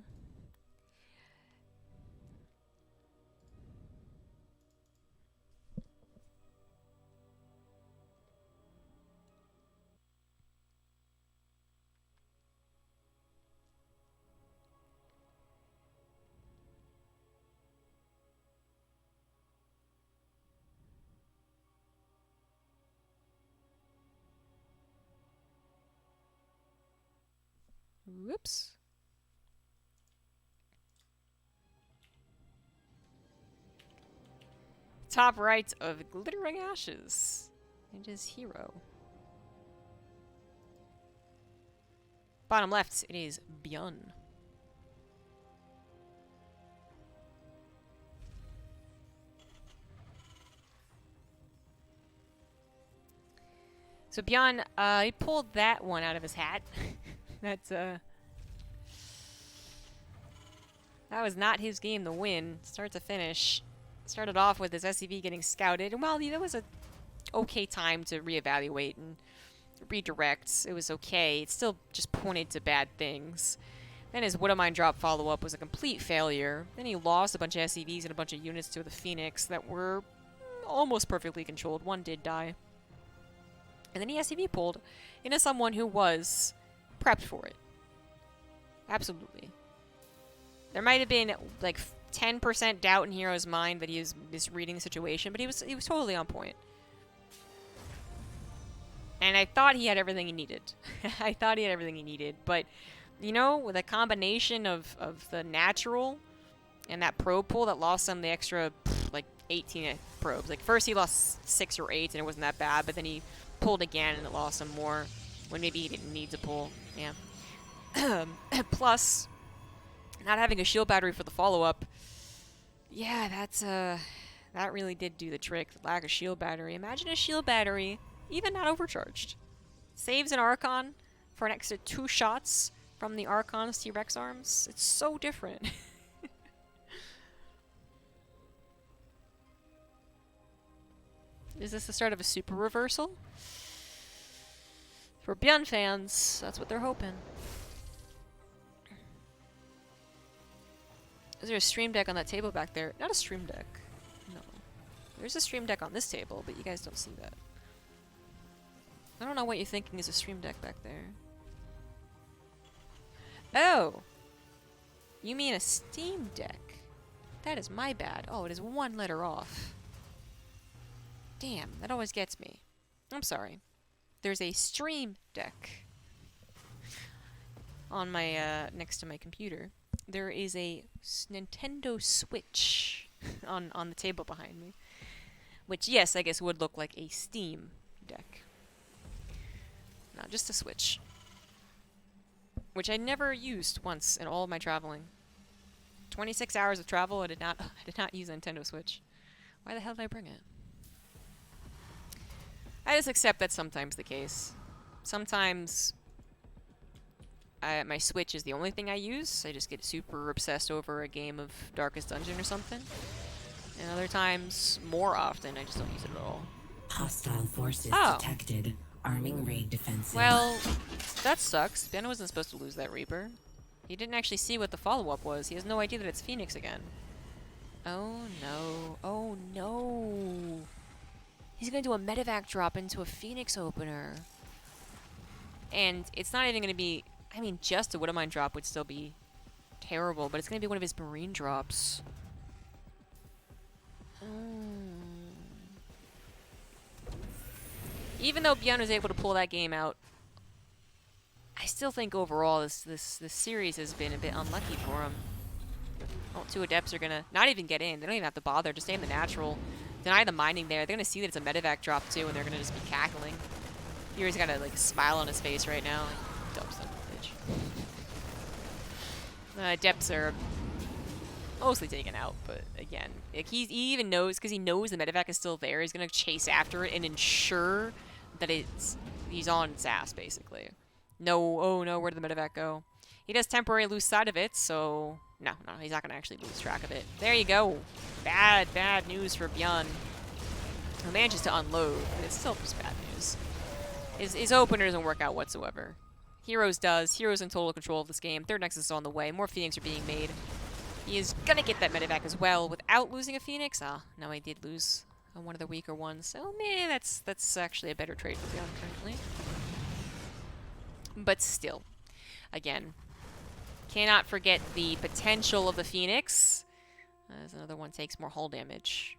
Whoops. Top right of Glittering Ashes. It is herO. Bottom left, it is Byun. So Byun, he pulled that one out of his hat. That's, that was not his game to win, start to finish. Started off with his SCV getting scouted, and while that was a okay time to reevaluate and redirect, it was okay. It still just pointed to bad things. Then his Widowmine drop follow-up was a complete failure. Then he lost a bunch of SCVs and a bunch of units to the Phoenix that were almost perfectly controlled. One did die. And then he SCV pulled into someone who was prepped for it. Absolutely. There might have been like 10% doubt in herO's mind that he was misreading the situation, but he was totally on point. And I thought he had everything he needed. I thought he had everything he needed, but you know, with a combination of the natural and that probe pull that lost him the extra like 18 probes. Like first he lost 6 or 8 and it wasn't that bad, but then he pulled again and it lost him more when maybe he didn't need to pull. Yeah. Plus, not having a shield battery for the follow-up. Yeah, that really did do the trick. The lack of shield battery. Imagine a shield battery, even not overcharged. Saves an Archon for an extra 2 shots from the Archon's T-Rex arms. It's so different. Is this the start of a super reversal? For Byun fans, that's what they're hoping. Is there a stream deck on that table back there? Not a stream deck. No. There's a stream deck on this table, but you guys don't see that. I don't know what you're thinking is a stream deck back there. Oh! You mean a Steam Deck. That is my bad. Oh, it is 1 letter off. Damn, that always gets me. I'm sorry. There's a Stream Deck on my, next to my computer. There is a Nintendo Switch on the table behind me. Which, yes, I guess would look like a Steam Deck. No, just a Switch. Which I never used once in all of my traveling. 26 hours of travel, I did not use a Nintendo Switch. Why the hell did I bring it? I just accept that's sometimes the case. Sometimes my Switch is the only thing I use. I just get super obsessed over a game of Darkest Dungeon or something. And other times, more often, I just don't use it at all. Hostile forces detected. Arming raid defensive. Well, that sucks. Ben wasn't supposed to lose that Reaper. He didn't actually see what the follow-up was. He has no idea that it's Phoenix again. Oh no. Oh no. He's gonna do a medevac drop into a Phoenix opener. And it's not even gonna be... I mean, just a Widowmine drop would still be terrible, but it's gonna be one of his Marine drops. Even though Byun was able to pull that game out, I still think overall this series has been a bit unlucky for him. Well, 2 Adepts are gonna not even get in. They don't even have to bother. Just stay in the natural. Deny the mining there. They're gonna see that it's a medevac drop too, and they're gonna just be cackling. Yuri's got a like smile on his face right now. Like, dumb son of a bitch. Adepts are mostly taken out, but again, like he even knows, because he knows the medevac is still there. He's gonna chase after it and ensure that he's on its ass, basically. No, oh no, where did the medevac go? He does temporarily lose sight of it, so no, he's not gonna actually lose track of it. There you go. Bad news for Byun. He manages to unload, but it's still just bad news. His opener doesn't work out whatsoever. herO's does. herO's in total control of this game. Third Nexus is on the way. More Phoenix are being made. He is gonna get that medevac as well without losing a Phoenix. Ah, no, I did lose one of the weaker ones. So, man, that's actually a better trade for Byun currently. But still, again, cannot forget the potential of the Phoenix, as another one takes more hull damage.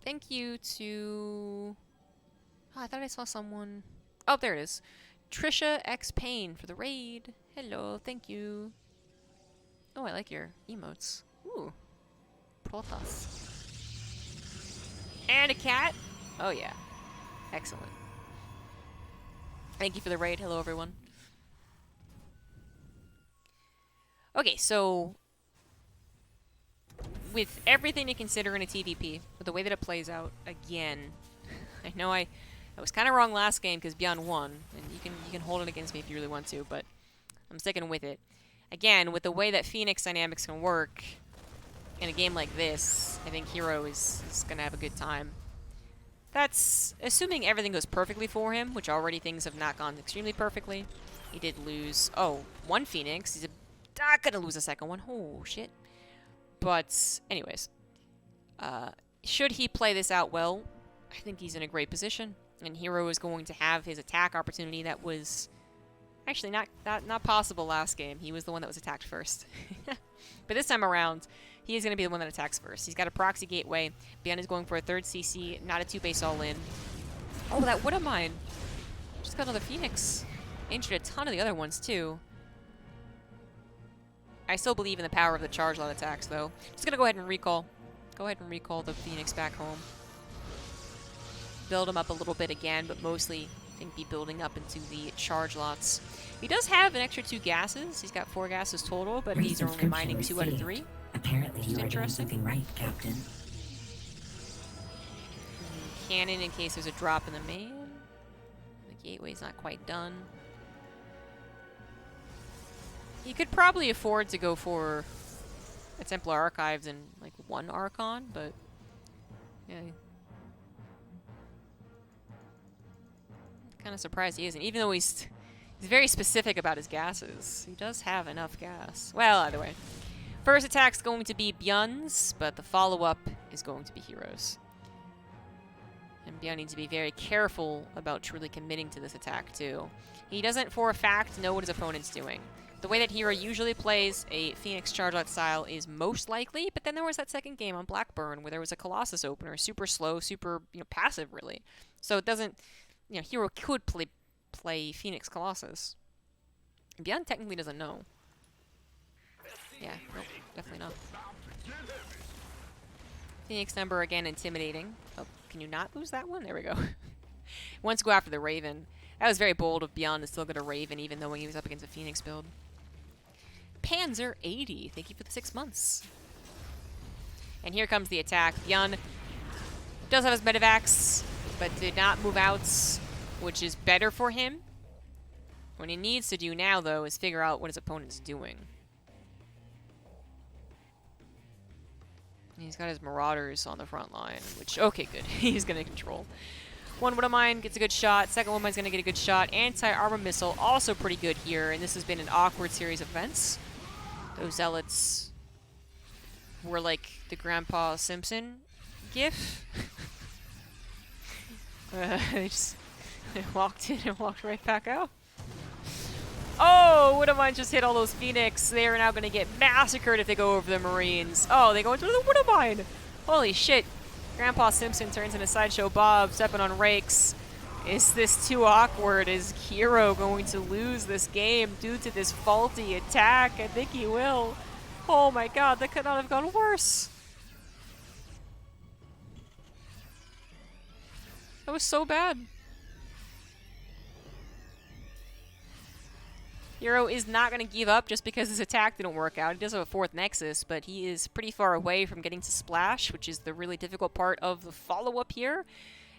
Thank you to... Oh, I thought I saw someone... Oh, there it is. Trisha X Payne for the raid. Hello, thank you. Oh, I like your emotes. Ooh. Protoss. And a cat. Oh, yeah. Excellent. Thank you for the raid. Hello, everyone. Okay, so... with everything to consider in a TvP, with the way that it plays out, again, I know I was kind of wrong last game because Byun won, and you can hold it against me if you really want to, but I'm sticking with it. Again, with the way that Phoenix dynamics can work in a game like this, I think herO is going to have a good time. That's assuming everything goes perfectly for him, which already things have not gone extremely perfectly. He did lose, one Phoenix. He's not going to lose a second one. Oh, shit. But, anyways, should he play this out well, I think he's in a great position. And herO is going to have his attack opportunity that was actually not possible last game. He was the one that was attacked first. But this time around, he is going to be the one that attacks first. He's got a proxy gateway. Byun is going for a third CC, not a 2-base all-in. Oh, that would have mine. Just got another Phoenix. Injured a ton of the other ones, too. I still believe in the power of the charge lot attacks, though. Just gonna go ahead and recall. Go ahead and recall the Phoenix back home. Build him up a little bit again, but mostly, I think, be building up into the charge lots. He does have an extra 2 gases. He's got 4 gases total, but he's only mining 2 out of 3. Apparently you are doing something right, Captain. Cannon in case there's a drop in the main. The gateway's not quite done. You could probably afford to go for a Templar Archives and, like, 1 Archon, but... yeah. Kind of surprised he isn't, even though he's very specific about his gases. He does have enough gas. Well, either way. First attack's going to be Byun's, but the follow-up is going to be herO's. And Byun needs to be very careful about truly committing to this attack, too. He doesn't, for a fact, know what his opponent's doing. The way that herO usually plays a Phoenix charge lot style is most likely, but then there was that second game on Blackburn where there was a Colossus opener, super slow, super, passive, really. So it doesn't, herO could play Phoenix Colossus. Byun technically doesn't know. Yeah, nope, definitely not. Phoenix number, again, intimidating. Oh, can you not lose that one? There we go. Wants to go after the Raven. That was very bold of Byun to still get a Raven, even though he was up against a Phoenix build. Panzer 80, thank you for the 6 months. And here comes the attack. Byun does have his medevacs, but did not move out, which is better for him. What he needs to do now, though, is figure out what his opponent's doing. He's got his Marauders on the front line, which, okay, good. He's going to control. One would of mine gets a good shot. Second one of mine's going to get a good shot. Anti-armor missile, also pretty good here. And this has been an awkward series of events. Those Zealots were like the Grandpa Simpson gif. They walked in and walked right back out. Oh, would of mine just hit all those Phoenix. They are now going to get massacred if they go over the Marines. Oh, they go into the wood of mine. Holy shit. Grandpa Simpson turns into Sideshow Bob, stepping on rakes. Is this too awkward? Is herO going to lose this game due to this faulty attack? I think he will. Oh my god, that could not have gone worse. That was so bad. herO is not going to give up just because his attack didn't work out. He does have a 4th Nexus, but he is pretty far away from getting to Splash, which is the really difficult part of the follow-up here.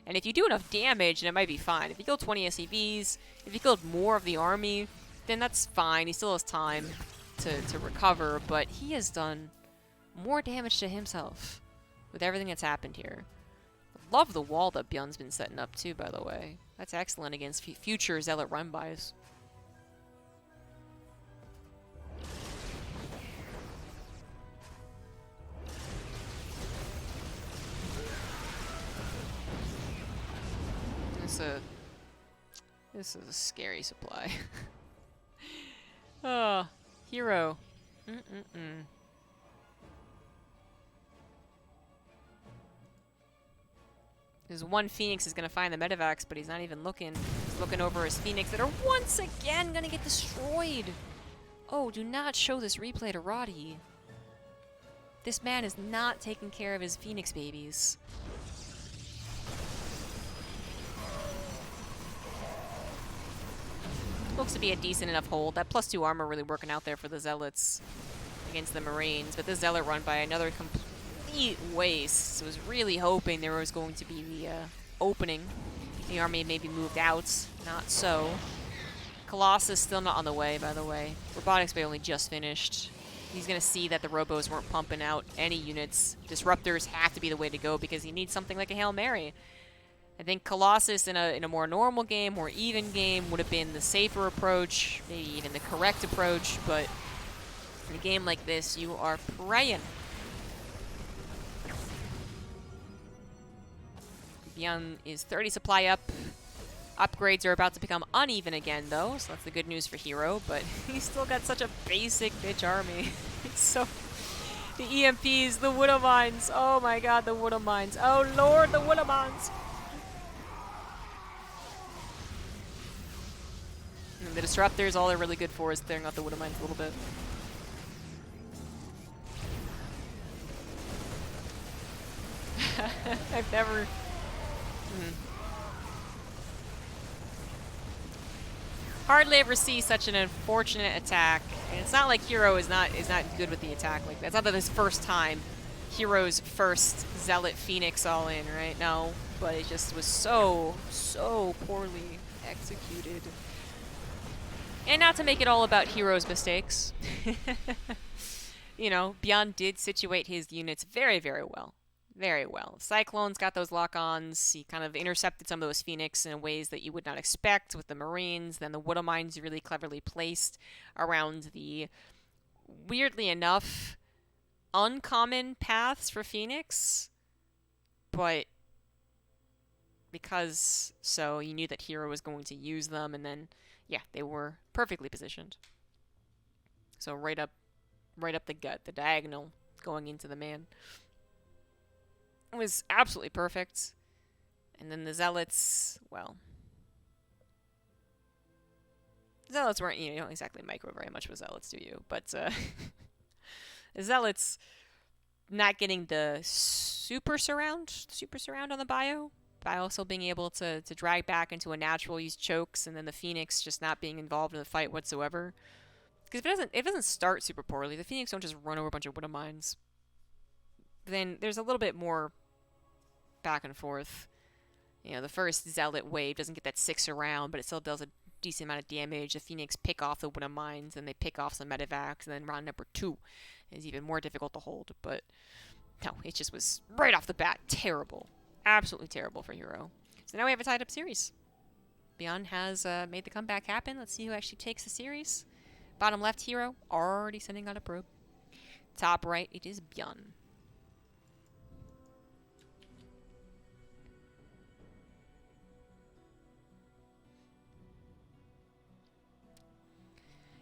And if you do enough damage, then it might be fine. If you kill 20 SCVs, if you killed more of the army, then that's fine. He still has time to recover, but he has done more damage to himself with everything that's happened here. Love the wall that Byun's been setting up too, by the way. That's excellent against future Zealot run-bys. This is a scary supply. Oh, herO. There's one Phoenix is going to find the Medivacs, but he's not even looking. He's looking over his Phoenix that are once again going to get destroyed. Oh, do not show this replay to Roddy. This man is not taking care of his Phoenix babies. Looks to be a decent enough hold. That +2 armor really working out there for the Zealots against the Marines, but this Zealot run by another complete waste. So I was really hoping there was going to be the opening. The army maybe moved out. Not so. Colossus still not on the way, by the way. Robotics Bay only just finished. He's going to see that the Robos weren't pumping out any units. Disruptors have to be the way to go because he needs something like a Hail Mary. I think Colossus in a more normal game, more even game, would have been the safer approach, maybe even the correct approach, but in a game like this, you are praying. Byun is 30 supply up. Upgrades are about to become uneven again, though, so that's the good news for herO, but he's still got such a basic bitch army. So, the EMPs, the Widow Mines, oh my god, the Widow Mines. Oh lord, the Widow Mines! And the Disruptors, all they're really good for is clearing out the Widow Mines a little bit. I've never... Hardly ever see such an unfortunate attack. And it's not like herO is not good with the attack like that. It's not that his first time, herO's first Zealot Phoenix all in, right? No, but it just was so poorly executed. And not to make it all about herO's mistakes. You know, Byun did situate his units very, very well. Very well. Cyclone's got those lock-ons. He kind of intercepted some of those Phoenix in ways that you would not expect with the Marines. Then the Widow Mines really cleverly placed around the, weirdly enough, uncommon paths for Phoenix. But because so, you knew that herO was going to use them, and then, yeah, they were perfectly positioned. So right up the gut, the diagonal going into the man. It was absolutely perfect. And then the Zealots, well, Zealots weren't, you don't exactly micro very much with Zealots, do you? But the Zealots not getting the super surround on the bio, by also being able to drag back into a natural, use chokes, and then the Phoenix just not being involved in the fight whatsoever. Because if it doesn't start super poorly, the Phoenix don't just run over a bunch of Widow Mines. Then there's a little bit more back and forth. You know, the first Zealot wave doesn't get that 6 around, but it still does a decent amount of damage. The Phoenix pick off the Widow Mines, and they pick off some Medivacs, and then round number 2 is even more difficult to hold. But no, it just was right off the bat terrible. Absolutely terrible for herO. So now we have a tied-up series. Byun has made the comeback happen. Let's see who actually takes the series. Bottom left, herO already sending out a probe. Top right, it is Byun.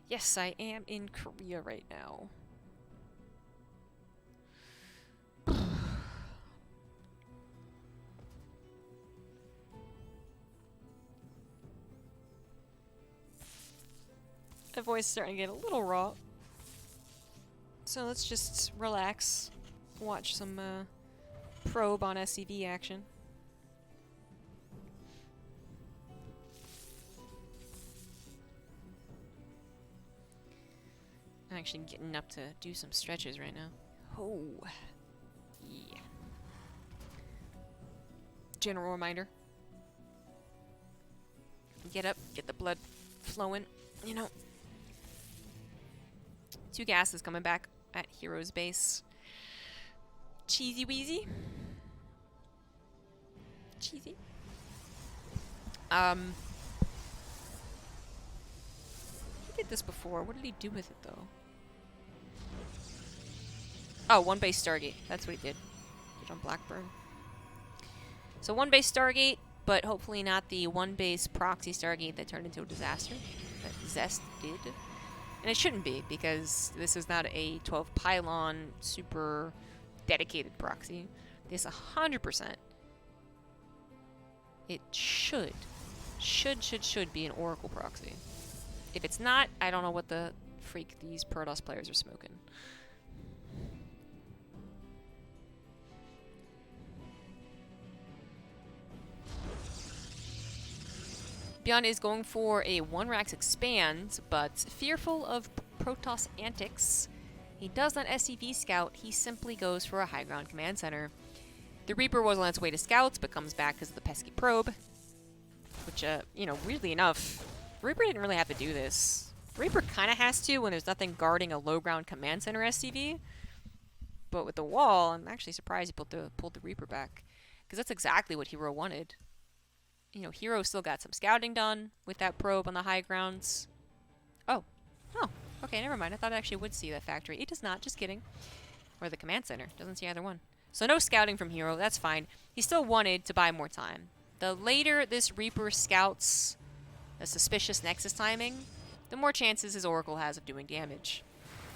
Yes, I am in Korea right now. My voice is starting to get a little raw. So let's just relax. Watch some probe on SCV action. I'm actually getting up to do some stretches right now. Oh. Yeah. General reminder. Get up, get the blood flowing, you know. 2 gases coming back at herO's base. Cheesy Weezy. Cheesy. He did this before. What did he do with it, though? Oh, one base Stargate. That's what he did. Did on Blackburn. So one base Stargate, but hopefully not the one base proxy Stargate that turned into a disaster that Zest did. And it shouldn't be, because this is not a 12 pylon super dedicated proxy. This 100%. It should be an Oracle proxy. If it's not, I don't know what the freak these Protoss players are smoking. Byun is going for a 1-Rax expand, but fearful of Protoss antics, he does not SCV scout, he simply goes for a high ground command center. The Reaper was on its way to scouts, but comes back because of the pesky probe. Which, you know, weirdly enough, Reaper didn't really have to do this. Reaper kind of has to when there's nothing guarding a low ground command center SCV. But with the wall, I'm actually surprised he pulled the Reaper back. Because that's exactly what herO wanted. You know, herO still got some scouting done with that probe on the high grounds. Oh. Oh. Okay, never mind. I thought it actually would see that factory. It does not. Just kidding. Or the command center. Doesn't see either one. So no scouting from herO. That's fine. He still wanted to buy more time. The later this Reaper scouts a suspicious Nexus timing, the more chances his Oracle has of doing damage.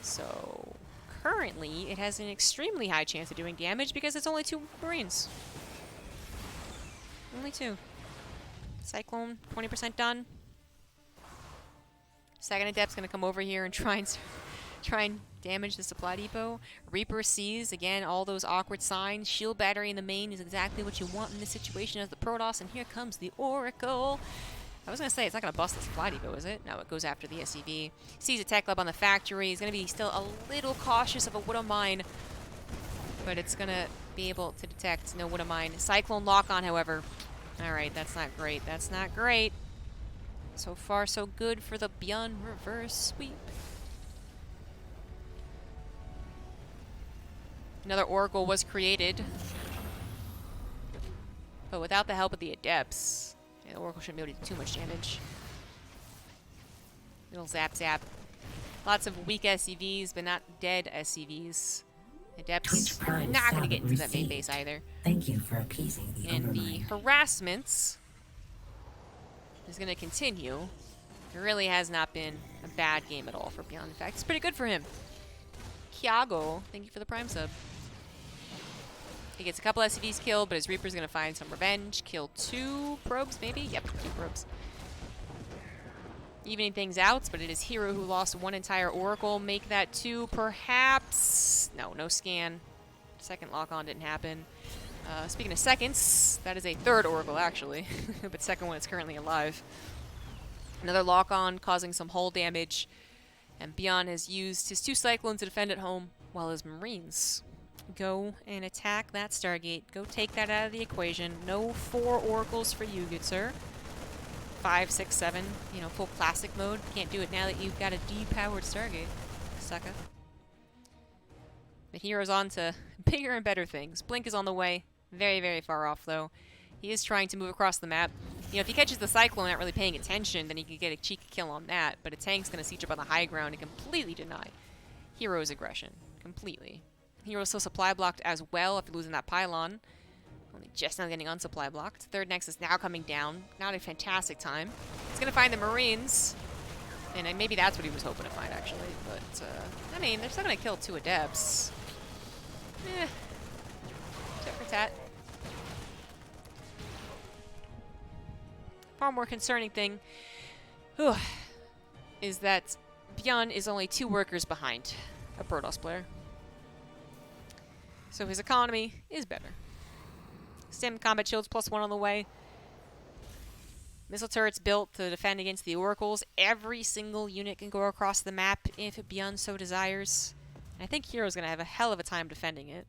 So currently, it has an extremely high chance of doing damage because it's only 2 Marines. Only 2. Cyclone, 20% done. Second Adept's gonna come over here and try and damage the supply depot. Reaper sees, again, all those awkward signs. Shield battery in the main is exactly what you want in this situation as the Protoss, and here comes the Oracle. I was gonna say, it's not gonna bust the supply depot, is it? No, it goes after the SCV. Sees a tech lab on the factory. He's gonna be still a little cautious of a Widow Mine, but it's gonna be able to detect no Widow Mine. Cyclone lock-on, however. Alright, that's not great. That's not great. So far, so good for the Byun reverse sweep. Another Oracle was created. But without the help of the Adepts, the Oracle shouldn't be able to do too much damage. Little zap zap. Lots of weak SCVs, but not dead SCVs. Adepts not going to get into that main base either. Thank you for appeasing the And the overmind. harassments is going to continue. It really has not been a bad game at all for Byun. In fact, it's pretty good for him. Kiago, thank you for the Prime sub. He gets a couple SCVs killed, but his Reaper's going to find some revenge. Kill 2 probes, maybe? Yep, 2 probes. Evening things out, but it is herO who lost 1 entire Oracle. Make that 2, perhaps. No, no scan. Second lock-on didn't happen. Speaking of seconds, that is a 3rd Oracle, actually. But second one is currently alive. Another lock-on causing some hull damage. And Byun has used his 2 Cyclones to defend at home, while his Marines go and attack that Stargate. Go take that out of the equation. No 4 Oracles for you, good sir. 5, 6, 7, you know, full classic mode. Can't do it now that you've got a depowered Stargate, sucker. The hero's on to bigger and better things. Blink is on the way. Very, very far off, though. He is trying to move across the map. You know, if he catches the Cyclone not really paying attention, then he can get a cheeky kill on that. But a tank's going to siege up on the high ground and completely deny herO's aggression. Completely. herO's still supply blocked as well after losing that pylon. Only just now getting unsupply blocked. 3rd Nexus now coming down. Not a fantastic time. He's going to find the Marines. And maybe that's what he was hoping to find, actually. But, I mean, they're still going to kill 2 Adepts. Eh. Tit for tat. Far more concerning thing is that Byun is only 2 workers behind a Protoss player. So his economy is better. Sim combat shields +1 on the way. Missile turrets built to defend against the Oracles. Every single unit can go across the map if Byun so desires. And I think herO's going to have a hell of a time defending it.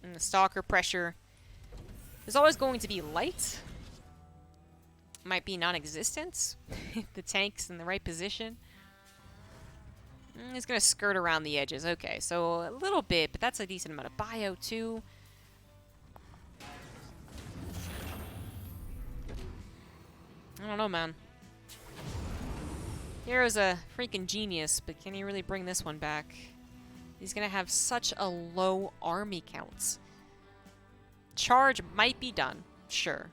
And the Stalker pressure is always going to be light. Might be non-existent if the tank's in the right position. He's going to skirt around the edges. Okay, so a little bit, but that's a decent amount of bio, too. I don't know, man. herO's a freaking genius, but can he really bring this one back? He's going to have such a low army count. Charge might be done, sure.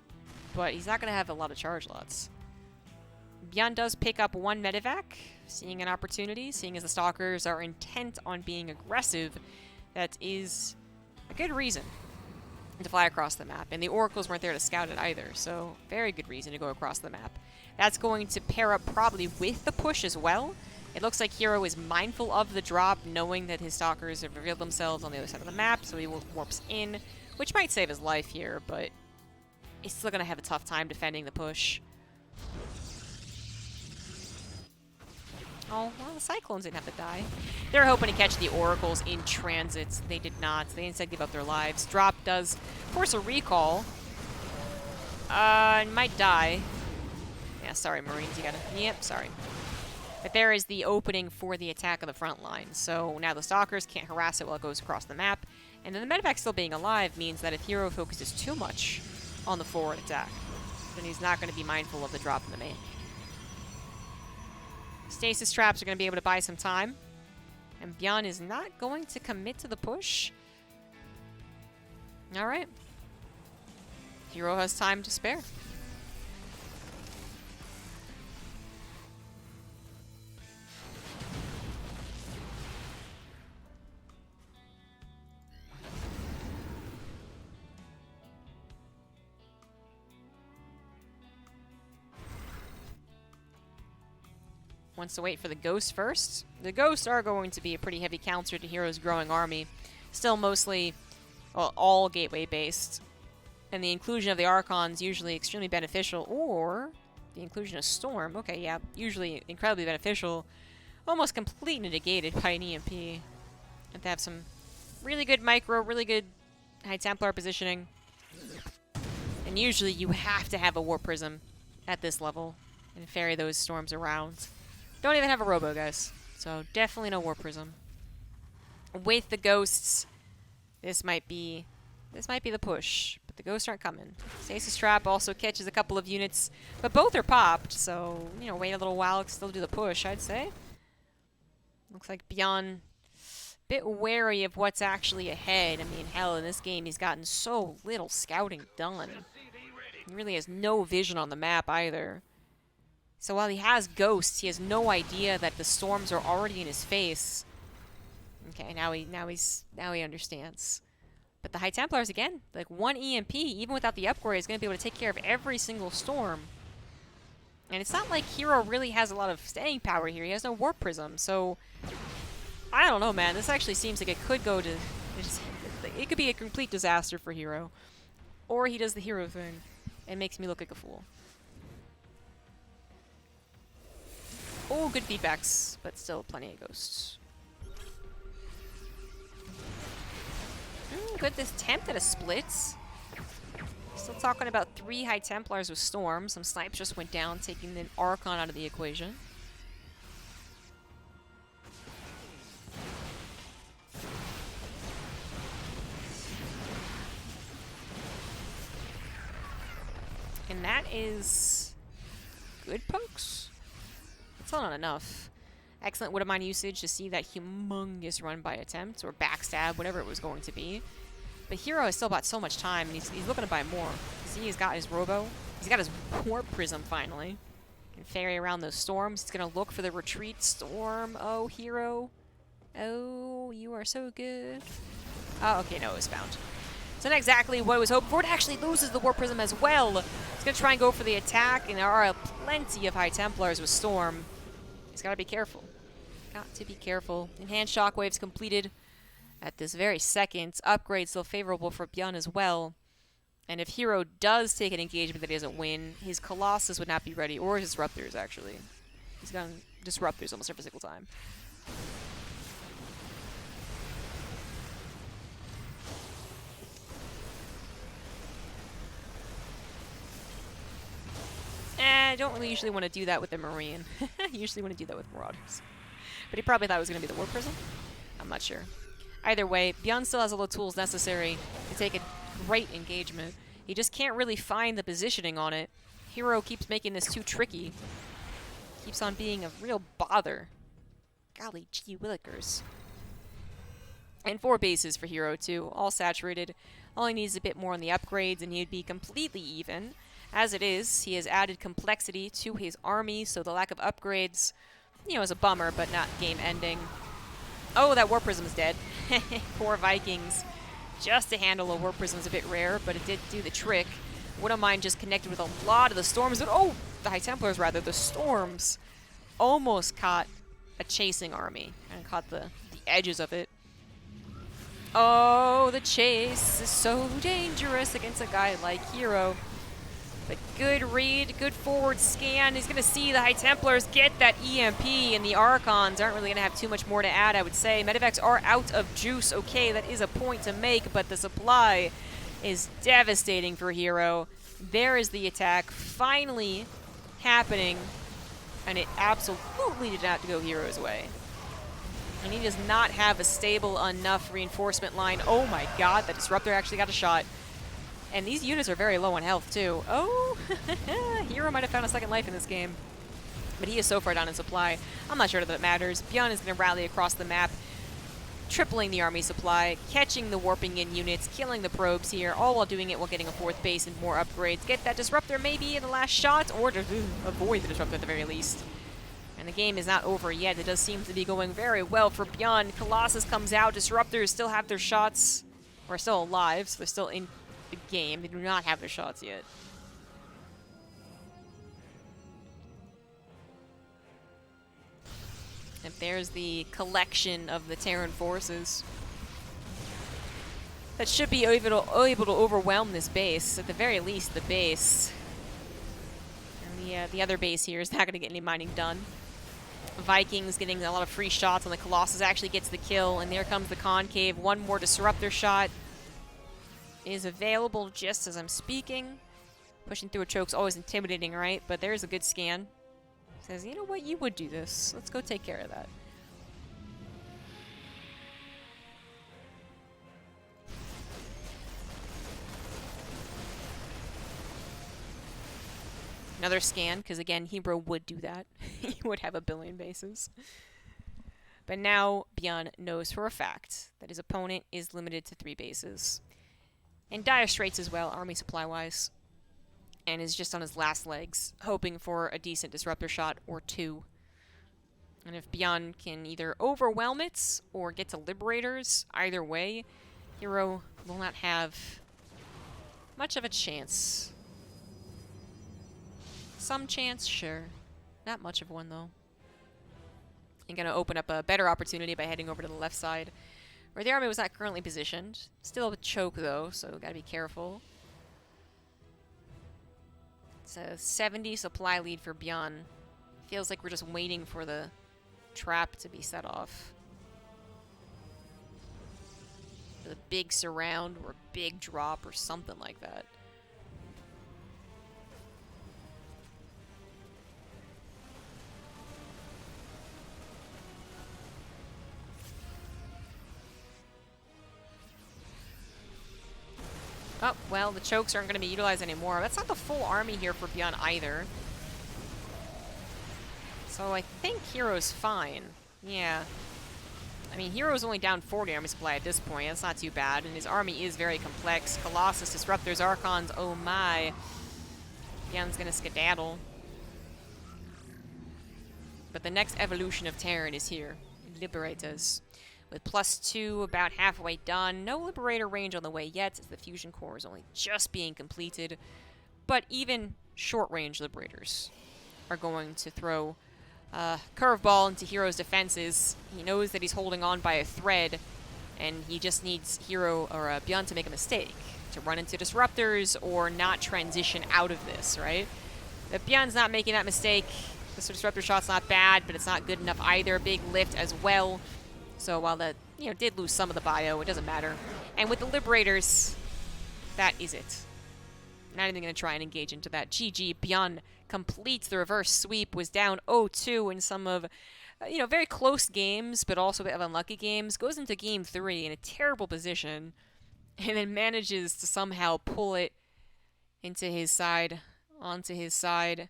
But he's not going to have a lot of charge lots. Byun does pick up one medevac, seeing an opportunity, seeing as the Stalkers are intent on being aggressive. That is a good reason to fly across the map. And the Oracles weren't there to scout it either, so very good reason to go across the map. That's going to pair up probably with the push as well. It looks like herO is mindful of the drop, knowing that his Stalkers have revealed themselves on the other side of the map, so he warps in, which might save his life here, but he's still going to have a tough time defending the push. Oh, well, the Cyclones didn't have to die. They're hoping to catch the Oracles in transit. They did not. They instead give up their lives. Drop does force a recall. Might die. Yeah, sorry, Marines. You gotta... Yep, sorry. But there is the opening for the attack of the front line. So now the Stalkers can't harass it while it goes across the map. And then the medevac still being alive means that if herO focuses too much on the forward attack, then he's not going to be mindful of the drop in the main. Stasis traps are going to be able to buy some time. And Byun is not going to commit to the push. Alright. herO has time to spare. Wants to wait for the Ghosts first. The Ghosts are going to be a pretty heavy counter to herO's growing army. Still mostly, well, all gateway based. And the inclusion of the Archons usually extremely beneficial. Or the inclusion of Storm. Okay, yeah, usually incredibly beneficial. Almost completely negated by an EMP. Have to have some really good micro, really good High Templar positioning. And usually you have to have a Warp Prism at this level and ferry those storms around. Don't even have a robo, guys. So definitely no Warp Prism. With the Ghosts, this might be the push, but the Ghosts aren't coming. Stasis Trap also catches a couple of units, but both are popped, so, you know, wait a little while, still do the push, I'd say. Looks like Byun, bit wary of what's actually ahead. I mean, hell, in this game, he's gotten so little scouting done. He really has no vision on the map either. So while he has Ghosts, he has no idea that the storms are already in his face. Okay, now he understands. But the High Templars, again, like one EMP, even without the upgrade, is going to be able to take care of every single storm. And it's not like herO really has a lot of staying power here. He has no Warp Prism, so I don't know, man. This actually seems like it could go to... It could be a complete disaster for herO. Or he does the herO thing and makes me look like a fool. Oh, good feedbacks, but still plenty of Ghosts. Good this attempt at a split. Still talking about 3 High Templars with Storm. Some snipes just went down, taking the Archon out of the equation. And that is good pokes. It's not enough. Excellent Wood of Mine usage to see that humongous run by attempt, or backstab, whatever it was going to be. But herO has still bought so much time, and he's looking to buy more. See, he's got his Robo. He's got his Warp Prism, finally. Can ferry around those storms. He's going to look for the retreat storm. Oh, herO. Oh, you are so good. Oh, okay, no, it was found. It's not exactly what it was hoped for. It actually loses the Warp Prism as well. He's going to try and go for the attack, and there are plenty of High Templars with Storm. He's got to be careful. Got to be careful. Enhanced Shockwaves completed at this very second. Upgrade still favorable for Byun as well. And if herO does take an engagement that he doesn't win, his Colossus would not be ready, or his Disruptors, actually. He's got Disruptors almost every single time. I don't really usually want to do that with a Marine. I usually want to do that with Marauders. But he probably thought it was going to be the Warp Prism. I'm not sure. Either way, Byun still has all the tools necessary to take a great engagement. He just can't really find the positioning on it. herO keeps making this too tricky. Keeps on being a real bother. Golly gee willikers. And 4 bases for herO too, all saturated. All he needs is a bit more on the upgrades and he'd be completely even. As it is, he has added complexity to his army, so the lack of upgrades, you know, is a bummer, but not game-ending. Oh, that Warp Prism is dead. Poor Vikings. Just to handle a Warp Prism is a bit rare, but it did do the trick. Wouldn't mind just connected with a lot of the storms. But, oh, the High Templars, rather. The storms almost caught a chasing army and caught the edges of it. Oh, the chase is so dangerous against a guy like herO. But good read, good forward scan. He's going to see the High Templars get that EMP, and the Archons aren't really going to have too much more to add, I would say. Medivacs are out of juice. Okay, that is a point to make, but the supply is devastating for herO. There is the attack finally happening, and it absolutely did not go herO's way. And he does not have a stable enough reinforcement line. Oh my god, the Disruptor actually got a shot. And these units are very low on health, too. Oh, herO might have found a second life in this game. But he is so far down in supply. I'm not sure that it matters. Byun is going to rally across the map, tripling the army supply, catching the warping in units, killing the probes here, all while doing it while getting a 4th base and more upgrades. Get that Disruptor maybe in the last shot, or just avoid the Disruptor at the very least. And the game is not over yet. It does seem to be going very well for Byun. Colossus comes out. Disruptors still have their shots, or are still alive, so they're still in the game. They do not have their shots yet. And there's the collection of the Terran forces that should be able to overwhelm this base. At the very least, the base. And the other base here is not going to get any mining done. Vikings getting a lot of free shots on the Colossus actually gets the kill, and there comes the Concave. One more Disruptor shot is available just as I'm speaking. Pushing through a choke's always intimidating, right? But there's a good scan. Says, you know what, you would do this. Let's go take care of that. Another scan, because again, herO would do that. He would have a billion bases. But now Byun knows for a fact that his opponent is limited to 3 bases. In dire straits as well, army supply-wise. And is just on his last legs, hoping for a decent Disruptor shot or 2. And if Byun can either overwhelm it or get to Liberators, either way, herO will not have much of a chance. Some chance, sure. Not much of one, though. I'm going to open up a better opportunity by heading over to the left side, where the army was not currently positioned. Still a choke, though, so gotta be careful. It's a 70 supply lead for Byun. Feels like we're just waiting for the trap to be set off. The big surround or big drop or something like that. Oh, well, the chokes aren't going to be utilized anymore. That's not the full army here for Byun either. So I think herO's fine. Yeah. I mean, herO's only down 40 army supply at this point. That's not too bad. And his army is very complex. Colossus, Disruptors, Archons, oh my. Byun's going to skedaddle. But the next evolution of Terran is here. Liberators. With +2, about halfway done. No Liberator range on the way yet, as the Fusion Core is only just being completed. But even short-range Liberators are going to throw a curveball into herO's defenses. He knows that he's holding on by a thread, and he just needs herO or Byun to make a mistake, to run into Disruptors or not transition out of this, right? If Byun's not making that mistake, the Disruptor shot's not bad, but it's not good enough either. Big lift as well. So while that, did lose some of the bio, it doesn't matter. And with the Liberators, that is it. Not even going to try and engage into that. GG, Byun completes the reverse sweep, was down 0-2 in some of very close games, but also a bit of unlucky games. Goes into game 3 in a terrible position, and then manages to somehow pull it into his side, onto his side.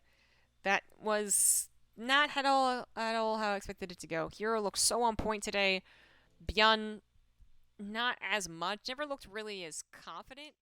That was not at all how I expected it to go. herO looks so on point today. Byun, not as much. Never looked really as confident